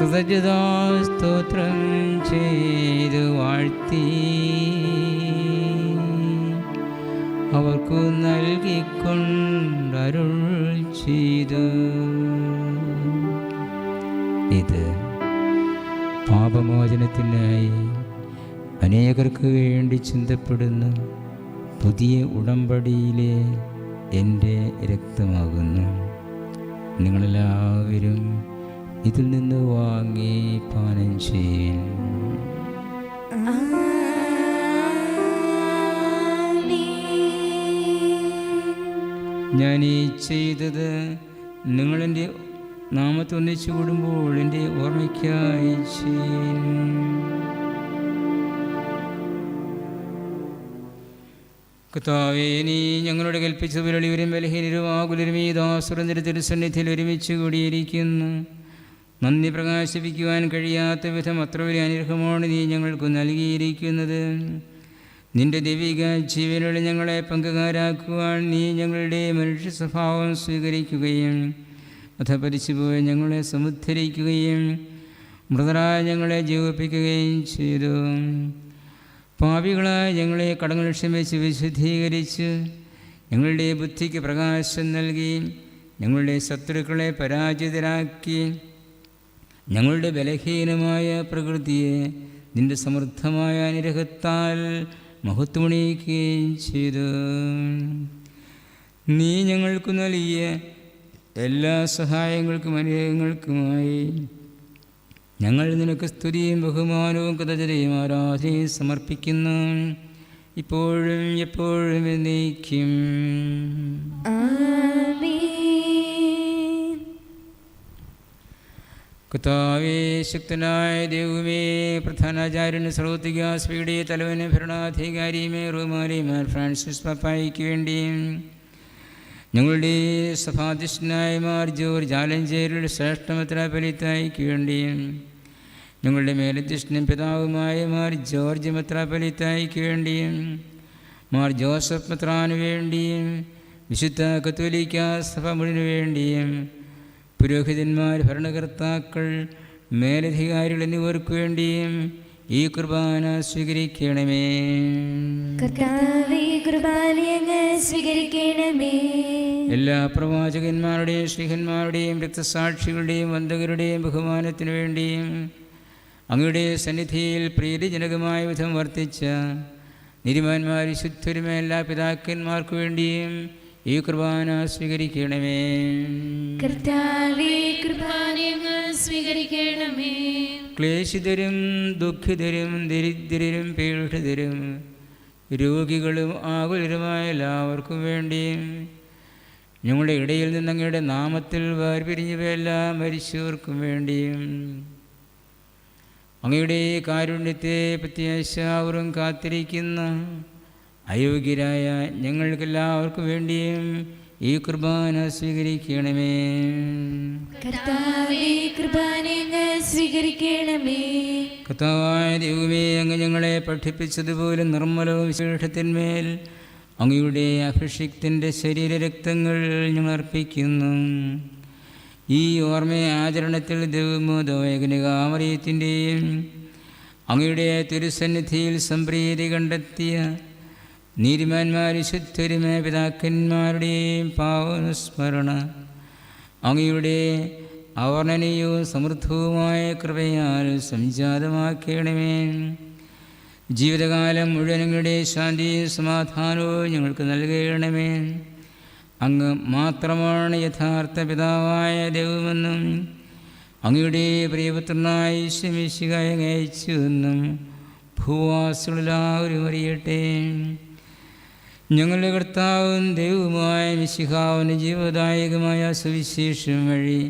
കൃതജ്ഞതാസ്തോത്രം ചെയ്ത് വാഴ്ത്തി അവർക്കു നൽകിക്കൊണ്ടരുൾ ചെയ്തു. ഇത് പാപമോചനത്തിനായി അനേകർക്ക് വേണ്ടി ചിന്തപ്പെടുന്ന പുതിയ ഉടമ്പടിയിലെ എൻ്റെ രക്തമാകുന്നു. നിങ്ങളെല്ലാവരും ഇതിൽ നിന്ന് വാങ്ങി പാനം ചെയ്യും. ഞാൻ ഈ ചെയ്തത് നിങ്ങളെൻ്റെ നാമത്തെ ഒന്നിച്ചു കൂടുമ്പോൾ എൻ്റെ ഓർമ്മയ്ക്കായി ചെയ്യും. കർത്താവേ, നീ ഞങ്ങളോട് കൽപ്പിച്ച വിരളിവരും ബലഹീനരും ആകുലരും ഈ ദാസുരൻ്റെ തിരുസന്നിധിയിൽ ഒരുമിച്ച് കൂടിയിരിക്കുന്നു. നന്ദി പ്രകാശിപ്പിക്കുവാൻ കഴിയാത്ത വിധം അത്ര വലിയ അനുഗ്രഹമാണ് നീ ഞങ്ങൾക്ക് നൽകിയിരിക്കുന്നത്. നിന്റെ ദൈവിക ജീവനുള്ള ഞങ്ങളെ പങ്കുകാരാക്കുവാൻ നീ ഞങ്ങളുടെ മനുഷ്യ സ്വഭാവം സ്വീകരിക്കുകയും അധപതിച്ചുപോയ ഞങ്ങളെ സമുദ്ധരിക്കുകയും മൃതരായ ഞങ്ങളെ ജീവിപ്പിക്കുകയും ചെയ്തു. പാപികളായ ഞങ്ങളെ കടങ്ങൾ ക്ഷമിച്ച് വിശുദ്ധീകരിച്ച് ഞങ്ങളുടെ ബുദ്ധിക്ക് പ്രകാശം നൽകി ഞങ്ങളുടെ ശത്രുക്കളെ പരാജിതരാക്കി ഞങ്ങളുടെ ബലഹീനമായ പ്രകൃതിയെ നിന്റെ സമൃദ്ധമായ അനുഗ്രഹത്താൽ മഹത്വമണിയിക്കുകയും ചെയ്തു. നീ ഞങ്ങൾക്ക് നൽകിയ എല്ലാ സഹായങ്ങൾക്കും അനുഗ്രഹങ്ങൾക്കുമായി ഞങ്ങൾ നിനക്ക് സ്തുതിയും ബഹുമാനവും കൃതജ്ഞതയും ആരാധനയും സമർപ്പിക്കുന്നു, ഇപ്പോഴും എപ്പോഴും എന്നേക്കും. കർത്താവേ, ശക്തനായ ദൈവമേ, പ്രധാനാചാര്യൻ സർവ്വോത്തിക സഭയുടെ തലവന് ഭരണാധികാരിയുമേ റോമാലിമാർ ഫ്രാൻസിസ് പാപ്പായ്ക്ക് വേണ്ടിയും ഞങ്ങളുടെ സഭാധ്യക്ഷനായ മാർ ജോർജ് ആലഞ്ചേരിയുടെ ശ്രേഷ്ഠ മെത്രാപ്പൊലീത്തായ്ക്ക് വേണ്ടിയും ഞങ്ങളുടെ മേലധ്യക്ഷനും പിതാവുമായ മാർ ജോർജ് മെത്രാപ്പൊലീത്തായ്ക്ക് വേണ്ടിയും മാർ ജോസഫ് മെത്രാന് വേണ്ടിയും വിശുദ്ധ കത്തോലിക്ക സഭ മുഴുവന് വേണ്ടിയും പുരോഹിതന്മാർ, ഭരണകർത്താക്കൾ, മേലധികാരികൾ എന്നിവർക്ക് വേണ്ടിയും ഈ കുർബാന സ്വീകരിക്കണമേ. കർത്താവേ, കുർബാനയങ്ങ് സ്വീകരിക്കണമേ. എല്ലാ പ്രവാചകന്മാരുടെയും ശ്രീഹന്മാരുടെയും രക്തസാക്ഷികളുടെയും വന്ദകരുടെയും ബഹുമാനത്തിനു വേണ്ടിയും അങ്ങയുടെ സന്നിധിയിൽ പ്രീതിജനകമായ വിധം വർത്തിച്ച നീതിമാന്മാർ, ശുദ്ധരുമായ എല്ലാ പിതാക്കന്മാർക്കു വേണ്ടിയും ഈ കുർബാന സ്വീകരിക്കണമേ. കർത്താവേ, കുർബാനയങ്ങ് സ്വീകരിക്കണമേ. ക്ലേശിതരും ദുഃഖിതരും ദരിദ്രരും പീഡിതരും രോഗികളും ആകുലരുമായ എല്ലാവർക്കും വേണ്ടിയും ഞങ്ങളുടെ ഇടയിൽ നിന്ന് അങ്ങയുടെ നാമത്തിൽ വേർപിരിഞ്ഞവയെല്ലാം മരിച്ചവർക്കും വേണ്ടിയും അങ്ങയുടെ കാരുണ്യത്തെ പ്രത്യാശാപൂർവം കാത്തിരിക്കുന്ന അയോഗ്യരായ ഞങ്ങൾക്കെല്ലാവർക്കും വേണ്ടിയും ഈ കുർബാന സ്വീകരിക്കണമേ. കർത്താവേ, കുർബാനയങ്ങ് സ്വീകരിക്കണമേ. കർത്താവായ ദൈവമേ, അങ്ങ് ഞങ്ങളെ പഠിപ്പിച്ചതുപോലെ നിർമ്മലവും വിശേഷത്തിന്മേൽ അങ്ങയുടെ അഭിഷിക്തൻ്റെ ശരീരരക്തങ്ങൾ ഞങ്ങൾ അർപ്പിക്കുന്നു. ഈ ഓർമ്മ ആചരണത്തിൽ ദൈവമോദോയകനികാമറിയത്തിൻ്റെയും അങ്ങയുടെ തിരുസന്നിധിയിൽ സംപ്രീതി കണ്ടെത്തിയ നീതിമാന്മാർ, ശുദ്ധരുമായ പിതാക്കന്മാരുടെയും പാവനുസ്മരണ അങ്ങയുടെ അവർണ്ണനീയവും സമൃദ്ധവുമായ കൃപയാൽ സംജാതമാക്കണമേ. ജീവിതകാലം മുഴുവൻ അങ്ങയുടെ ശാന്തിയും സമാധാനവും ഞങ്ങൾക്ക് നൽകണമേ. അങ്ങ് മാത്രമാണ് യഥാർത്ഥ പിതാവായ ദൈവമെന്നും അങ്ങയുടെ പ്രിയപുത്രനായ ഈശോമിശിഹായെ അയച്ചുവെന്നും ഭൂവാസികളെല്ലാവരും അറിയട്ടെ. ഞങ്ങളുടെ കർത്താവും ദൈവവുമായ മിശിഹാവിന് ജീവദായകമായ സുവിശേഷം വഴി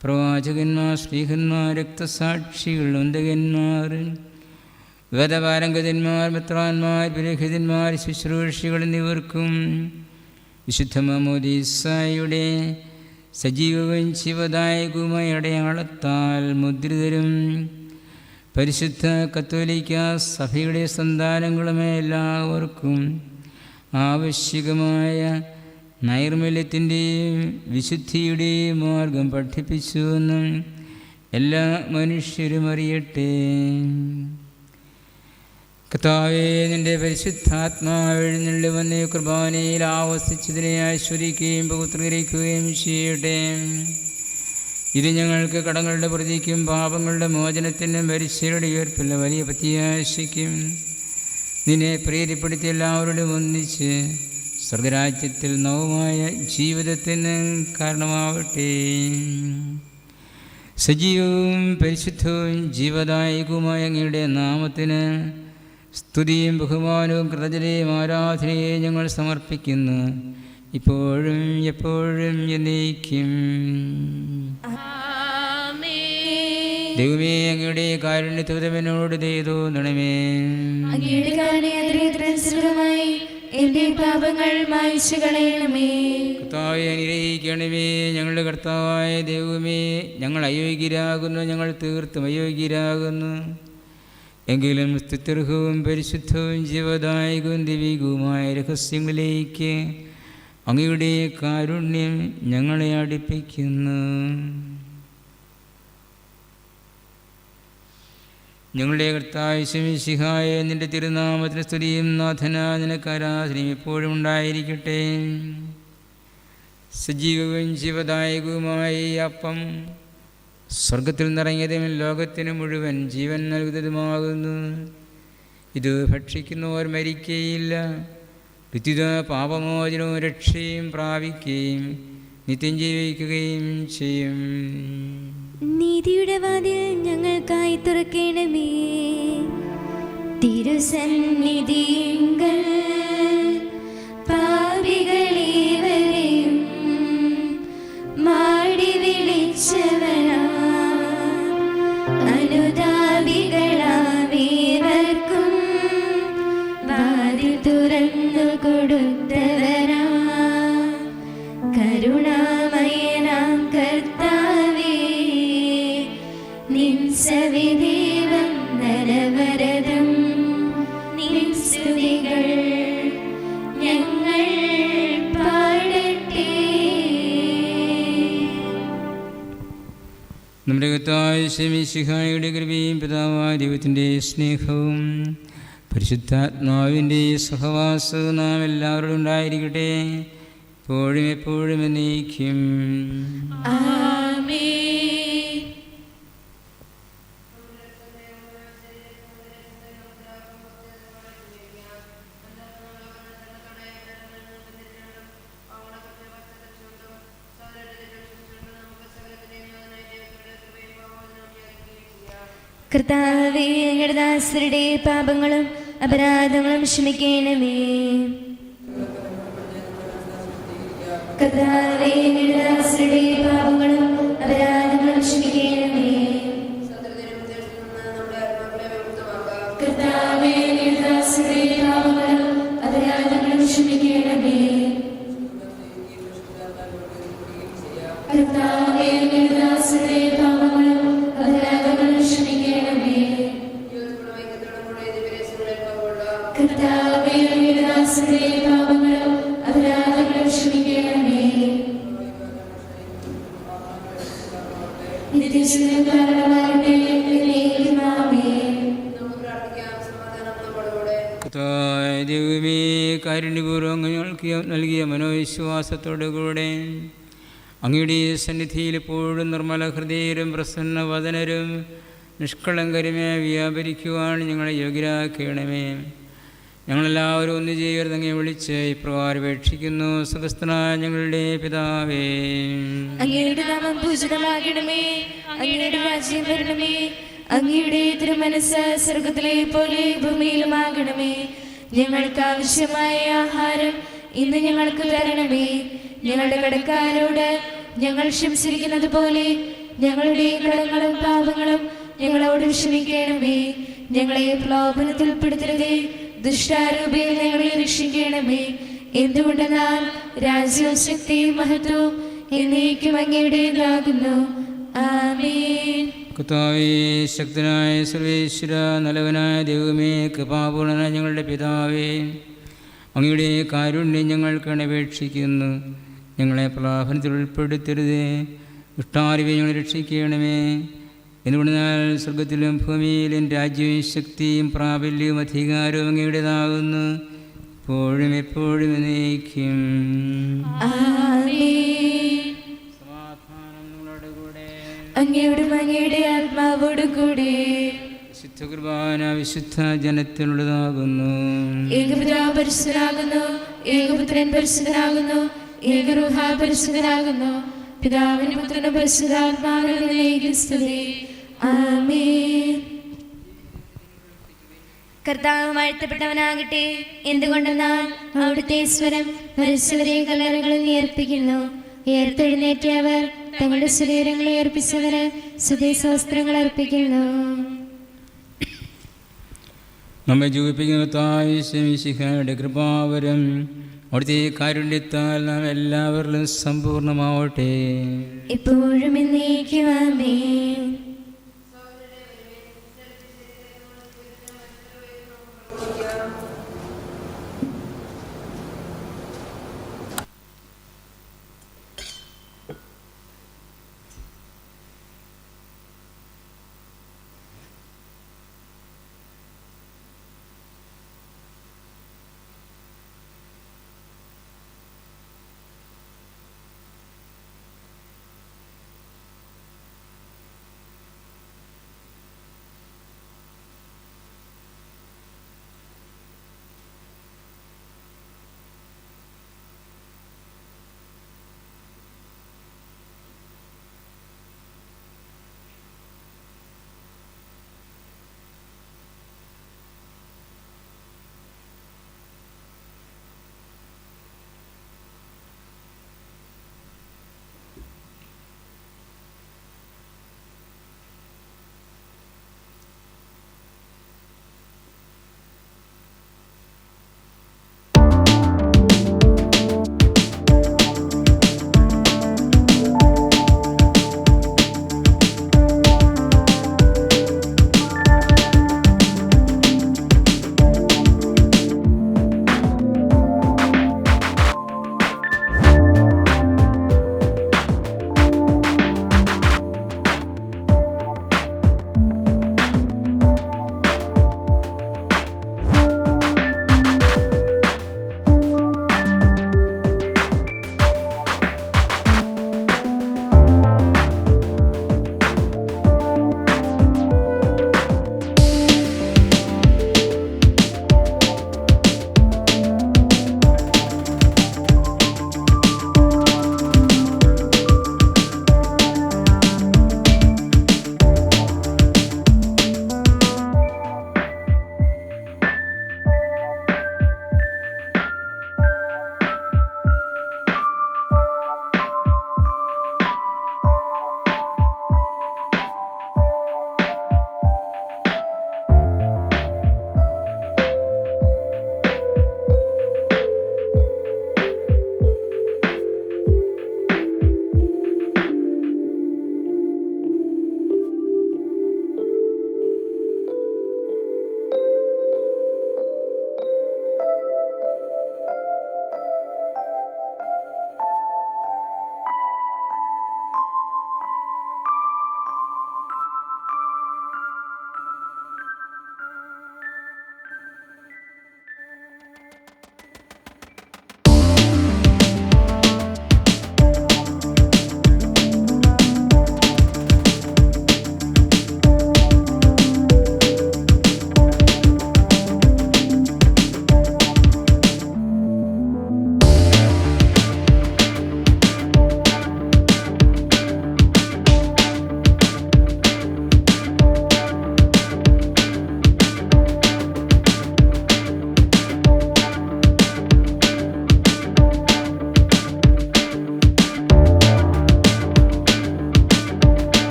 പ്രവാചകന്മാർ, ശ്രീഹന്മാർ, രക്തസാക്ഷികൾ, വന്ദകന്മാർ, വേദപാരംഗതന്മാർ, മെത്രാന്മാർ, പുരോഹിതന്മാർ, ശുശ്രൂഷികൾ എന്നിവർക്കും വിശുദ്ധ മാമോദീസായുടെ സജീവവും ജീവദായകവുമായ അടയാളത്താൽ മുദ്രിതരും പരിശുദ്ധ കത്തോലിക്ക സഭയുടെ സന്താനങ്ങളുമായ എല്ലാവർക്കും ആവശ്യകമായ നൈർമല്യത്തിൻ്റെയും വിശുദ്ധിയുടെയും മാർഗം പഠിപ്പിച്ചുവെന്നും എല്ലാ മനുഷ്യരും അറിയട്ടെ. കർത്താവേ, നിൻ്റെ പരിശുദ്ധാത്മാവ് എഴുന്നള്ളി വന്ന് കുർബാനയിൽ ആവസിച്ചതിനെ ആസ്വദിക്കുകയും പവിത്രീകരിക്കുകയും ചെയ്യട്ടെ. ഇത് ഞങ്ങൾക്ക് കടങ്ങളുടെ പ്രതിക്കും പാപങ്ങളുടെ മോചനത്തിനും പരിശുദ്ധരുടെ ഉയർപ്പുള്ള വലിയ പ്രത്യാശയ്ക്കും നിന്നെ പ്രീതിപ്പെടുത്തി എല്ലാവരോടും ഒന്നിച്ച് സ്വർഗരാജ്യത്തിൽ നവമായ ജീവിതത്തിന് കാരണമാവട്ടെ. സജീവവും പരിശുദ്ധവും ജീവദായകവുമായ അങ്ങയുടെ നാമത്തിന് സ്തുതിയും ബഹുമാനവും കൃതജ്ഞതയും ആരാധനയും ഞങ്ങൾ സമർപ്പിക്കുന്നു, ഇപ്പോഴും എപ്പോഴും എന്നേക്കും. ദൈവമേ, അങ്ങയുടെ കാരുണ്യത്തോന്നോട് ദയതോന്നണമേ. അങ്ങയുടെ കാരുണ്യാദ്രയത്തിനനുസൃതമായി എന്റെ പാപങ്ങൾ മായ്ച്ചു കളയണമേ. കർത്താവേ, അനുഗ്രഹിക്കണമേ. ഞങ്ങളുടെ കർത്താവായ ദൈവമേ, ഞങ്ങൾ അയോഗ്യരാകുന്നു, ഞങ്ങൾ തീർത്തും അയോഗ്യരാകുന്നു. എങ്കിലും സ്തുത്യർഹവും പരിശുദ്ധവും ജീവദായകവും ദൈവികവുമായ രഹസ്യങ്ങളിലേക്ക് അങ്ങയുടെ കാരുണ്യം ഞങ്ങളെ അടുപ്പിക്കുന്നു. ഞങ്ങളുടെ കർത്താവ് യേശുമിശിഹായ നിൻ്റെ തിരുനാമത്തിന് സ്തുതിയും നാഥനാ നിനക്ക് ആരാധനയും എപ്പോഴും ഉണ്ടായിരിക്കട്ടെ. സജീവവും ജീവദായകവുമായ ഈ അപ്പം സ്വർഗത്തിൽ നിറങ്ങിയതും ലോകത്തിന് മുഴുവൻ ജീവൻ നൽകുന്നതുമാകുന്നു. ഇത് ഭക്ഷിക്കുന്നവർ മരിക്കുകയില്ല, നിത്യത പാപമോചനവും രക്ഷയും പ്രാപിക്കുകയും നിത്യം ജീവിക്കുകയും ചെയ്യും. നീതിയുടെ വാതിൽ ഞങ്ങൾക്കായി തുറക്കണമേ. തിരുസന്നിധിയിങ്കൽ പാപികളേവരെയും മാടി വിളിച്ചവനാ വാതിൽ തുറന്നു കൊടുത്തവരാ കരുണാമയനാം കർത്താവേ, നിൻ സവിധേവം നരവരദം നിൻ സ്തുതികൾ ഞങ്ങൾ പാടട്ടെ. നമ്മുടെ കർത്താവായ മിശിഹായുടെ കൃപയും പിതാവായ ദൈവത്തിൻ്റെ സ്നേഹവും പരിശുദ്ധാത്മാവിൻ്റെ സഹവാസവും നാം എല്ലാവരോടും ഉണ്ടായിരിക്കട്ടെ, എപ്പോഴും എപ്പോഴും എന്നേക്കും. ആമേൻ. കർത്താവേ, ഞങ്ങളുടെ ദാസരുടെ പാപങ്ങളും അപരാധങ്ങളും ക്ഷമിക്കണമേ. കർത്താവേ, ഞങ്ങളുടെ ദാസരുടെ പാപങ്ങളും അപരാധങ്ങളും ക്ഷമിക്കണമേ. കർത്താവേ, ഞങ്ങളുടെ ദാസരുടെ പാപങ്ങളും അപരാധങ്ങളും ക്ഷമിക്കണമേ. കർത്താവേ, ഞങ്ങളുടെ ദാസരുടെ പാപങ്ങളും അപരാധങ്ങളും ക്ഷമിക്കണമേ. കർത്താവേ, ഞങ്ങളുടെ ദാസരുടെ പാപങ്ങളും അപരാധങ്ങളും ക്ഷമിക്കണമേ. നിത്യജീവൻ കാരണമാകട്ടെ. ആമേൻ. കർത്താവായ ദൈവമേ, കാരുണ്യപൂർവ്വം ഞങ്ങൾക്ക് നൽകിയ മനോവിശ്വാസത്തോടു കൂടെ അങ്ങയുടെ സന്നിധിയിൽ എപ്പോഴും നിർമ്മല ഹൃദയരും പ്രസന്നവദനരും നിഷ്കളങ്കരുമേ വ്യാപരിക്കുവാൻ ഞങ്ങളെ യോഗ്യരാക്കണമേ. ഞങ്ങളെല്ലാവരും ഒന്ന് ചെയ്യരുതങ്ങെ വിളിച്ച് ഇപ്രകാരം അപേക്ഷിക്കുന്നു. സുഖസ്ഥനായ ഞങ്ങളുടെ പിതാവേ, അങ്ങയുടെ നാമം പൂജിതമാകണമേ. അങ്ങയുടെ രാജ്യം വരണമേ. അങ്ങയുടെ തിരുമനസ്സ് സ്വർഗ്ഗത്തിലെ പോലെ ഭൂമിയിലുമാകണമേ. ഞങ്ങൾക്ക് ആവശ്യമായ ആഹാരം ഇന്ന് ഞങ്ങൾക്ക് തരണമേ. ഞങ്ങളുടെ കടക്കാരോട് ഞങ്ങൾ ക്ഷമിച്ചിരിക്കുന്നത് പോലെ ഞങ്ങളുടെ കടങ്ങളും പാപങ്ങളും ഞങ്ങളോട് ക്ഷമിക്കണമേ. ഞങ്ങളെ പ്രലോഭനത്തിൽ പെടുത്തരുതേ, ദുഷ്ടാരൂപിയിൽ ഞങ്ങളെ രക്ഷിക്കണമേ. എന്തുകൊണ്ടെന്നാൽ രാജ്യവും ശക്തിയും മഹത്വവും എന്നേക്കും അങ്ങയുടേതാകുന്നു. ആമേൻ. കർത്താവേ, ശക്തനായ സർവേശ്വര, നല്ലവനായ ദൈവമേ, കൃപാപൂർണനായ ഞങ്ങളുടെ പിതാവേ, അങ്ങയുടെ കാരുണ്യം ഞങ്ങൾക്ക് അപേക്ഷിക്കുന്നു. ഞങ്ങളെ പ്രലോഭനത്തിൽ ഉൾപ്പെടുത്തരുതേ, ദുഷ്ടാരൂപിയെ ഞങ്ങളെ രക്ഷിക്കണമേ. എന്തുകൊണ്ടെന്നാൽ സ്വർഗത്തിലും ഭൂമിയിലും രാജ്യവും ശക്തിയും പ്രാബല്യവും അധികാരവും അങ്ങയുടേതാകുന്നു, എപ്പോഴും എപ്പോഴും എന്നേക്കും. ആമേൻ. സമാധാനം നിങ്ങളോട് കൂടെ. അങ്ങയോടും അങ്ങയുടെ ആത്മാവോടും കൂടെ. വിശുദ്ധ കുർബാന വിശുദ്ധ ജനത്തിനുള്ളതാകുന്നു. ഏകപിതാവ് പരിശുദ്ധനാകുന്നു, ഏകപുത്രൻ പരിശുദ്ധനാകുന്നു, ഏകരൂഹ പരിശുദ്ധനാകുന്നു. പിതാവിനും പുത്രനും പരിശുദ്ധാത്മാവിനും സ്തുതി. ആമേൻ. കർത്താവ് വാഴ്ത്തപ്പെട്ടവനാകട്ടെ. എന്തുകൊണ്ടെന്നാൽ അവിടുത്തെ സ്വരം മരിച്ചവരെ കല്ലറകളിൽ ഉയർപ്പിക്കുന്നു. ഉയർത്തെഴുന്നേറ്റവർ തങ്ങളുടെ ശരീരങ്ങളെ അർപ്പിച്ചവര് സ്തുതിസ്തോത്രങ്ങൾ അർപ്പിക്കുന്നു. നമ്മെ ജീവിപ്പിക്കുന്ന മിശിഹായുടെ കൃപാവരം അവിടുത്തെ കാരുണ്യത്താൽ നാം എല്ലാവരിലും സമ്പൂർണ്ണമാവട്ടെ, ഇപ്പോഴും എന്നേക്കും. ആമേൻ.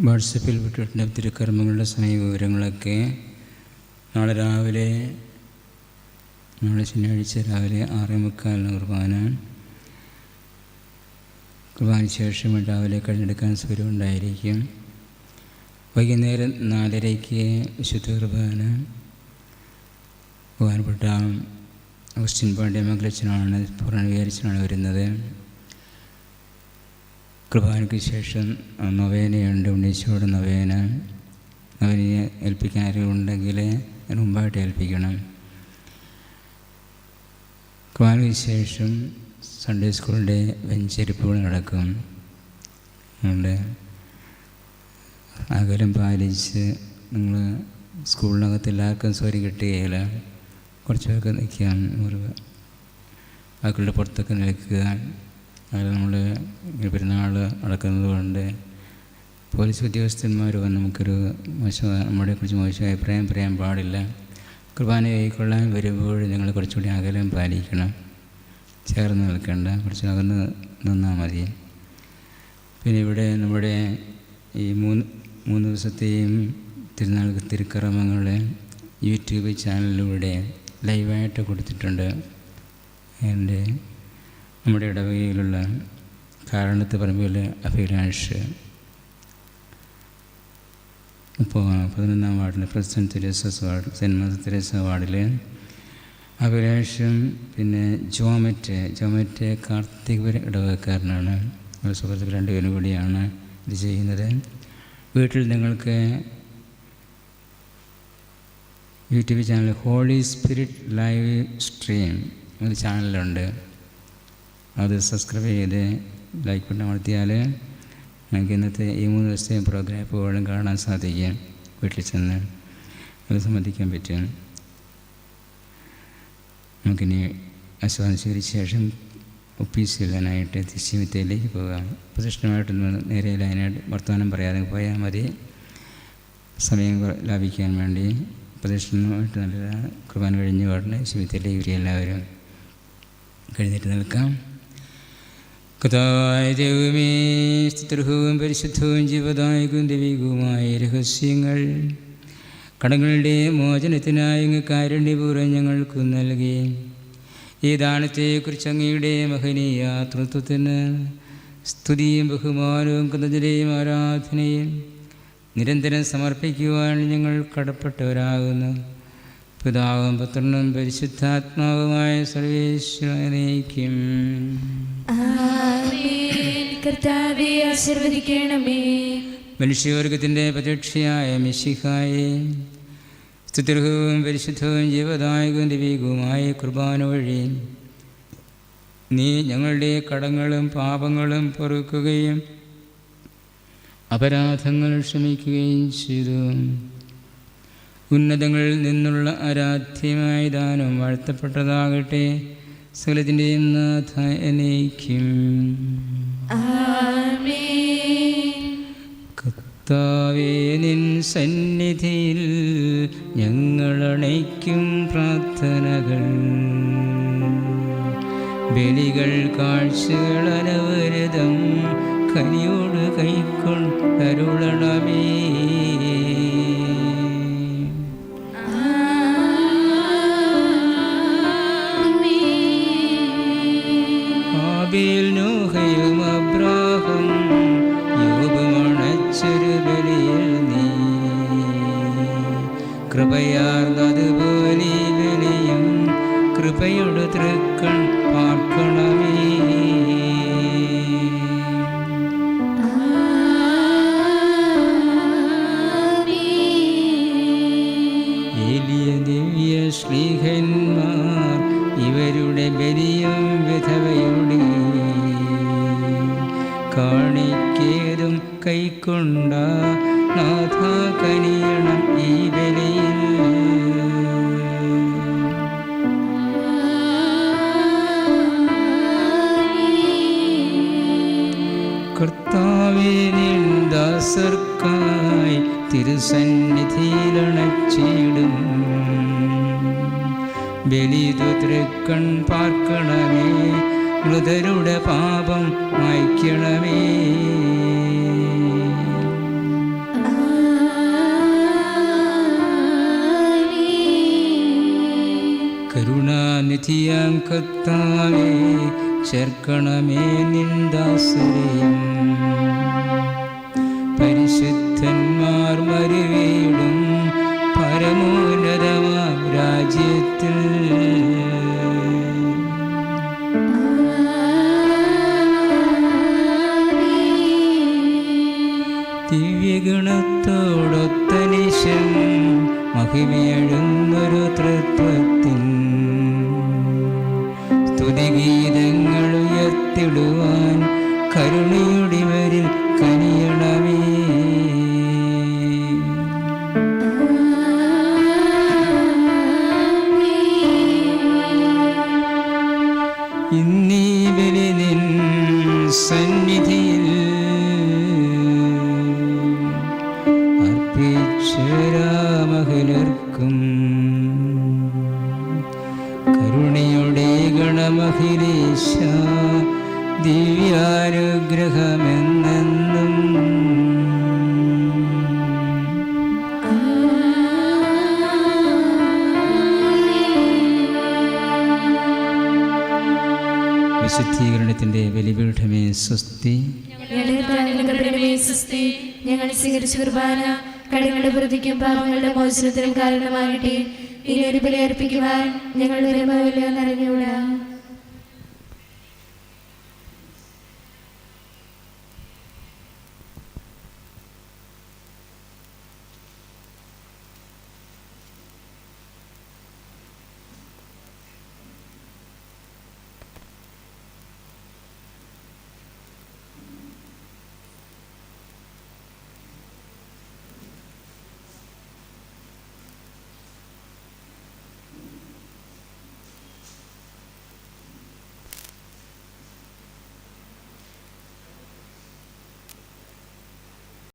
വാട്സപ്പിൽ വിട്ടിട്ടുള്ള തിരുക്കർമ്മങ്ങളുടെ സമയ വിവരങ്ങളൊക്കെ നാളെ ശനിയാഴ്ച രാവിലെ 6:45 കുർബാനയ്ക്ക് ശേഷം രാവിലെ കഴിഞ്ഞെടുക്കാൻ സൗകര്യമുണ്ടായിരിക്കും. വൈകുന്നേരം 4:30 വിശുദ്ധ കുർബാന. ബഹുമാനപ്പെട്ട അഗസ്റ്റിൻ പാണ്ഡ്യ മംഗലച്ചനാണ് പൂർണ്ണവികാരിച്ചനാണ് വരുന്നത്. കുർബാനയ്ക്ക് ശേഷം നൊവേനയുണ്ട്, ഉണ്ണീശോയുടെ നൊവേനയെ ഏൽപ്പിക്കാൻ ആരെങ്കിലും ഉണ്ടെങ്കിൽ അതിന് മുമ്പായിട്ട് ഏൽപ്പിക്കണം. കുർബാനയ്ക്ക് ശേഷം സൺഡേ സ്കൂളിൻ്റെ വെഞ്ചരിപ്പുകൾ നടക്കും. നമ്മുടെ അകലം പാലിച്ച് നിങ്ങൾ സ്കൂളിനകത്ത് എല്ലാവർക്കും സൗകര്യം കിട്ടുകയില്ല. കുറച്ച് പേർക്ക് നിൽക്കാം, ബാക്കിയുള്ള പുറത്തൊക്കെ നിൽക്കുക. അതിൽ നമ്മൾ പെരുന്നാൾ നടക്കുന്നത് കൊണ്ട് പോലീസ് ഉദ്യോഗസ്ഥന്മാർ വന്ന് നമ്മളെ കുറിച്ച് മോശം അഭിപ്രായം പറയാൻ പാടില്ല. കുർബാന കൈക്കൊള്ളാൻ വരുമ്പോൾ നിങ്ങൾ കുറച്ചുകൂടി അകലം പാലിക്കണം. ചേർന്ന് നിൽക്കേണ്ട, കുറച്ച് അകന്ന് നിന്നാൽ മതി. പിന്നെ ഇവിടെ നമ്മുടെ ഈ മൂന്ന് ദിവസത്തെയും തിരുക്കർമ്മങ്ങൾ യൂട്യൂബ് ചാനലിലൂടെ ലൈവായിട്ട് കൊടുത്തിട്ടുണ്ട്. നമ്മുടെ ഇടവകയിലുള്ള കാരണത്ത് പറമ്പിൽ അഭിലാഷ് ഇപ്പോൾ 11-ാം വാർഡിൽ സെൻറ്റ് മാർത്തർ തെരേസ വാർഡിൽ അഭിലാഷും പിന്നെ ജോമറ്റ് കാർത്തികപുരം ഇടവകക്കാരനാണ്. സുഹൃത്തുക്കൾ 2 പേരും കൂടിയാണ് ഇത് ചെയ്യുന്നത്. വീട്ടിൽ നിങ്ങൾക്ക് YouTube channel holy spirit live stream ഒരു ചാനലുണ്ട്. അത് സബ്സ്ക്രൈബ് ചെയ്ത് ലൈക്ക് ബട്ടൺ അമർത്തിയാൽ നമുക്ക് ഇന്നത്തെ ഈ 3 ദിവസത്തെ പ്രോഗ്രാമുകളും കാണാൻ സാധിക്കും. വീട്ടിൽ ചെന്ന് അത് സംബന്ധിക്കാൻ പറ്റും. നമുക്കിനി ആസ്വാദനം സ്വീകരിച്ച ശേഷം ഒപ്പീസ് ചെല്ലാനായിട്ട് തിരുശീമിത്തയിലേക്ക് പോകാം. പ്രദക്ഷിണമായിട്ടൊന്ന് നേരെ ലൈനായിട്ട് വർത്തമാനം പറയാതെ പോയാൽ മതി. സമയം ലാഭിക്കാൻ വേണ്ടി പ്രദക്ഷിണമായിട്ട് നല്ല കുർബാന കഴിഞ്ഞ ഉടനെ ശിവത്തിലേക്ക് ഇവരെ എല്ലാവരും കഴിഞ്ഞിട്ട് നിൽക്കാം. കഥായ ദൈവമേ, സ്തുത്യർഹവും പരിശുദ്ധവും ജീവദായകവും ദൈവികവുമായ രഹസ്യങ്ങൾ കടങ്ങളുടെ മോചനത്തിനായി അങ്ങ് കാരുണ്യപൂർവ്വം ഞങ്ങൾക്ക് നൽകി. ഈ ദാനത്തെക്കുറിച്ച് അങ്ങയുടെ മഹനീയ തൃത്വത്തിന് സ്തുതിയും ബഹുമാനവും കൃതജ്ഞതയും ആരാധനയും നിരന്തരം സമർപ്പിക്കുവാൻ ഞങ്ങൾ കടപ്പെട്ടവരാകുന്നു. പിതാവും പുത്രനും പരിശുദ്ധാത്മാവുമായ സർവേശ്വരനേക്കും. കർത്താവേ ആശീർവദിക്കണമേ. മനുഷ്യവർഗത്തിൻ്റെ പ്രതീക്ഷയായ മിശിഹായെ, സ്തുത്യർഹവും പരിശുദ്ധവും ജീവദായകവും ദൈവികവുമായ കുർബാന വഴി നീ ഞങ്ങളുടെ കടങ്ങളും പാപങ്ങളും പൊറുക്കുകയും അപരാധങ്ങൾ ക്ഷമിക്കുകയും ചെയ്തു. ഉന്നതങ്ങളിൽ നിന്നുള്ള ആരാധ്യമായ ദാനം വാഴ്ത്തപ്പെട്ടതാകട്ടെ. സകലത്തിൻ്റെയും നാഥ എന്നേക്കും. കർത്താവേ, നിൻ സന്നിധിയിൽ ഞങ്ങളണയ്ക്കും പ്രാർത്ഥനകൾ, ബലികൾ, കാഴ്ചകൾ അനവരതം കനിയോട് കൈക്കൊണ്ടരുളണമേ. ആബേൽ, നോഹയും അബ്രാഹം യോബുമണച്ചൊരു ബലിയിൽ നീ കൃപയാർന്നതുപോലെ ബലിയും കൃപയുടെ തൃക്കൺ പാർക്കണമേ. എലിയ ദിവ്യ ശ്ലീഹന്മാർ ഇവരുടെ ബലിയും വിധവയുടെ കാണിക്കേതും കൈക്കൊണ്ട നാഥ കനിയണം ഈ ബലിയിൽ. കർത്താവേ, നിൻ ദാസർക്കായി തിരുസന്നിധിയിലണച്ചിടും ബലിതു തൃക്കൺ പാർക്കണമേ. മൃതരുടെ പാപം മായ്ക്കണമേ. കൃപാനിധിയാം കർത്താവേ, ചേർക്കണമേ നിന്ദാസരെയും പരിശുദ്ധന്മാർ മരുവീടും പരമോന്നതമാം രാജ്യത്തിൽ. ദിവ്യഗുണത്തോടൊത്തനിശം മഹിമയെഴുന്നൊരു തൃത്വത്തിൻ സ്തുതിഗീതങ്ങൾ ഉയർത്തിടുവാൻ കരുണയുടിവരിൽ കനിയണമേ. ഇന്നീ ബലി നിൻ സന്നിധിയിൽ അർപ്പിച്ചരാമഹിലർക്കും കരുണയുടെ ഗണമഹിലേശ ദിവ്യാനുഗ്രഹമെന്നെന്നും. വിശുദ്ധീകരണത്തിൻ്റെ ബലിപീഠമേ സ്വസ്തി. ഞങ്ങൾ സ്വീകരിച്ച കുർബാന കടങ്ങളുടെ പ്രതിക്കും പാപങ്ങളുടെ മോചനത്തിനും കാരണമാകട്ടെ. ഇനി ഒരു ബലി അർപ്പിക്കുവാൻ ഞങ്ങൾ വരുമ്പോഴല്ലോ നിറഞ്ഞുകൂടാ.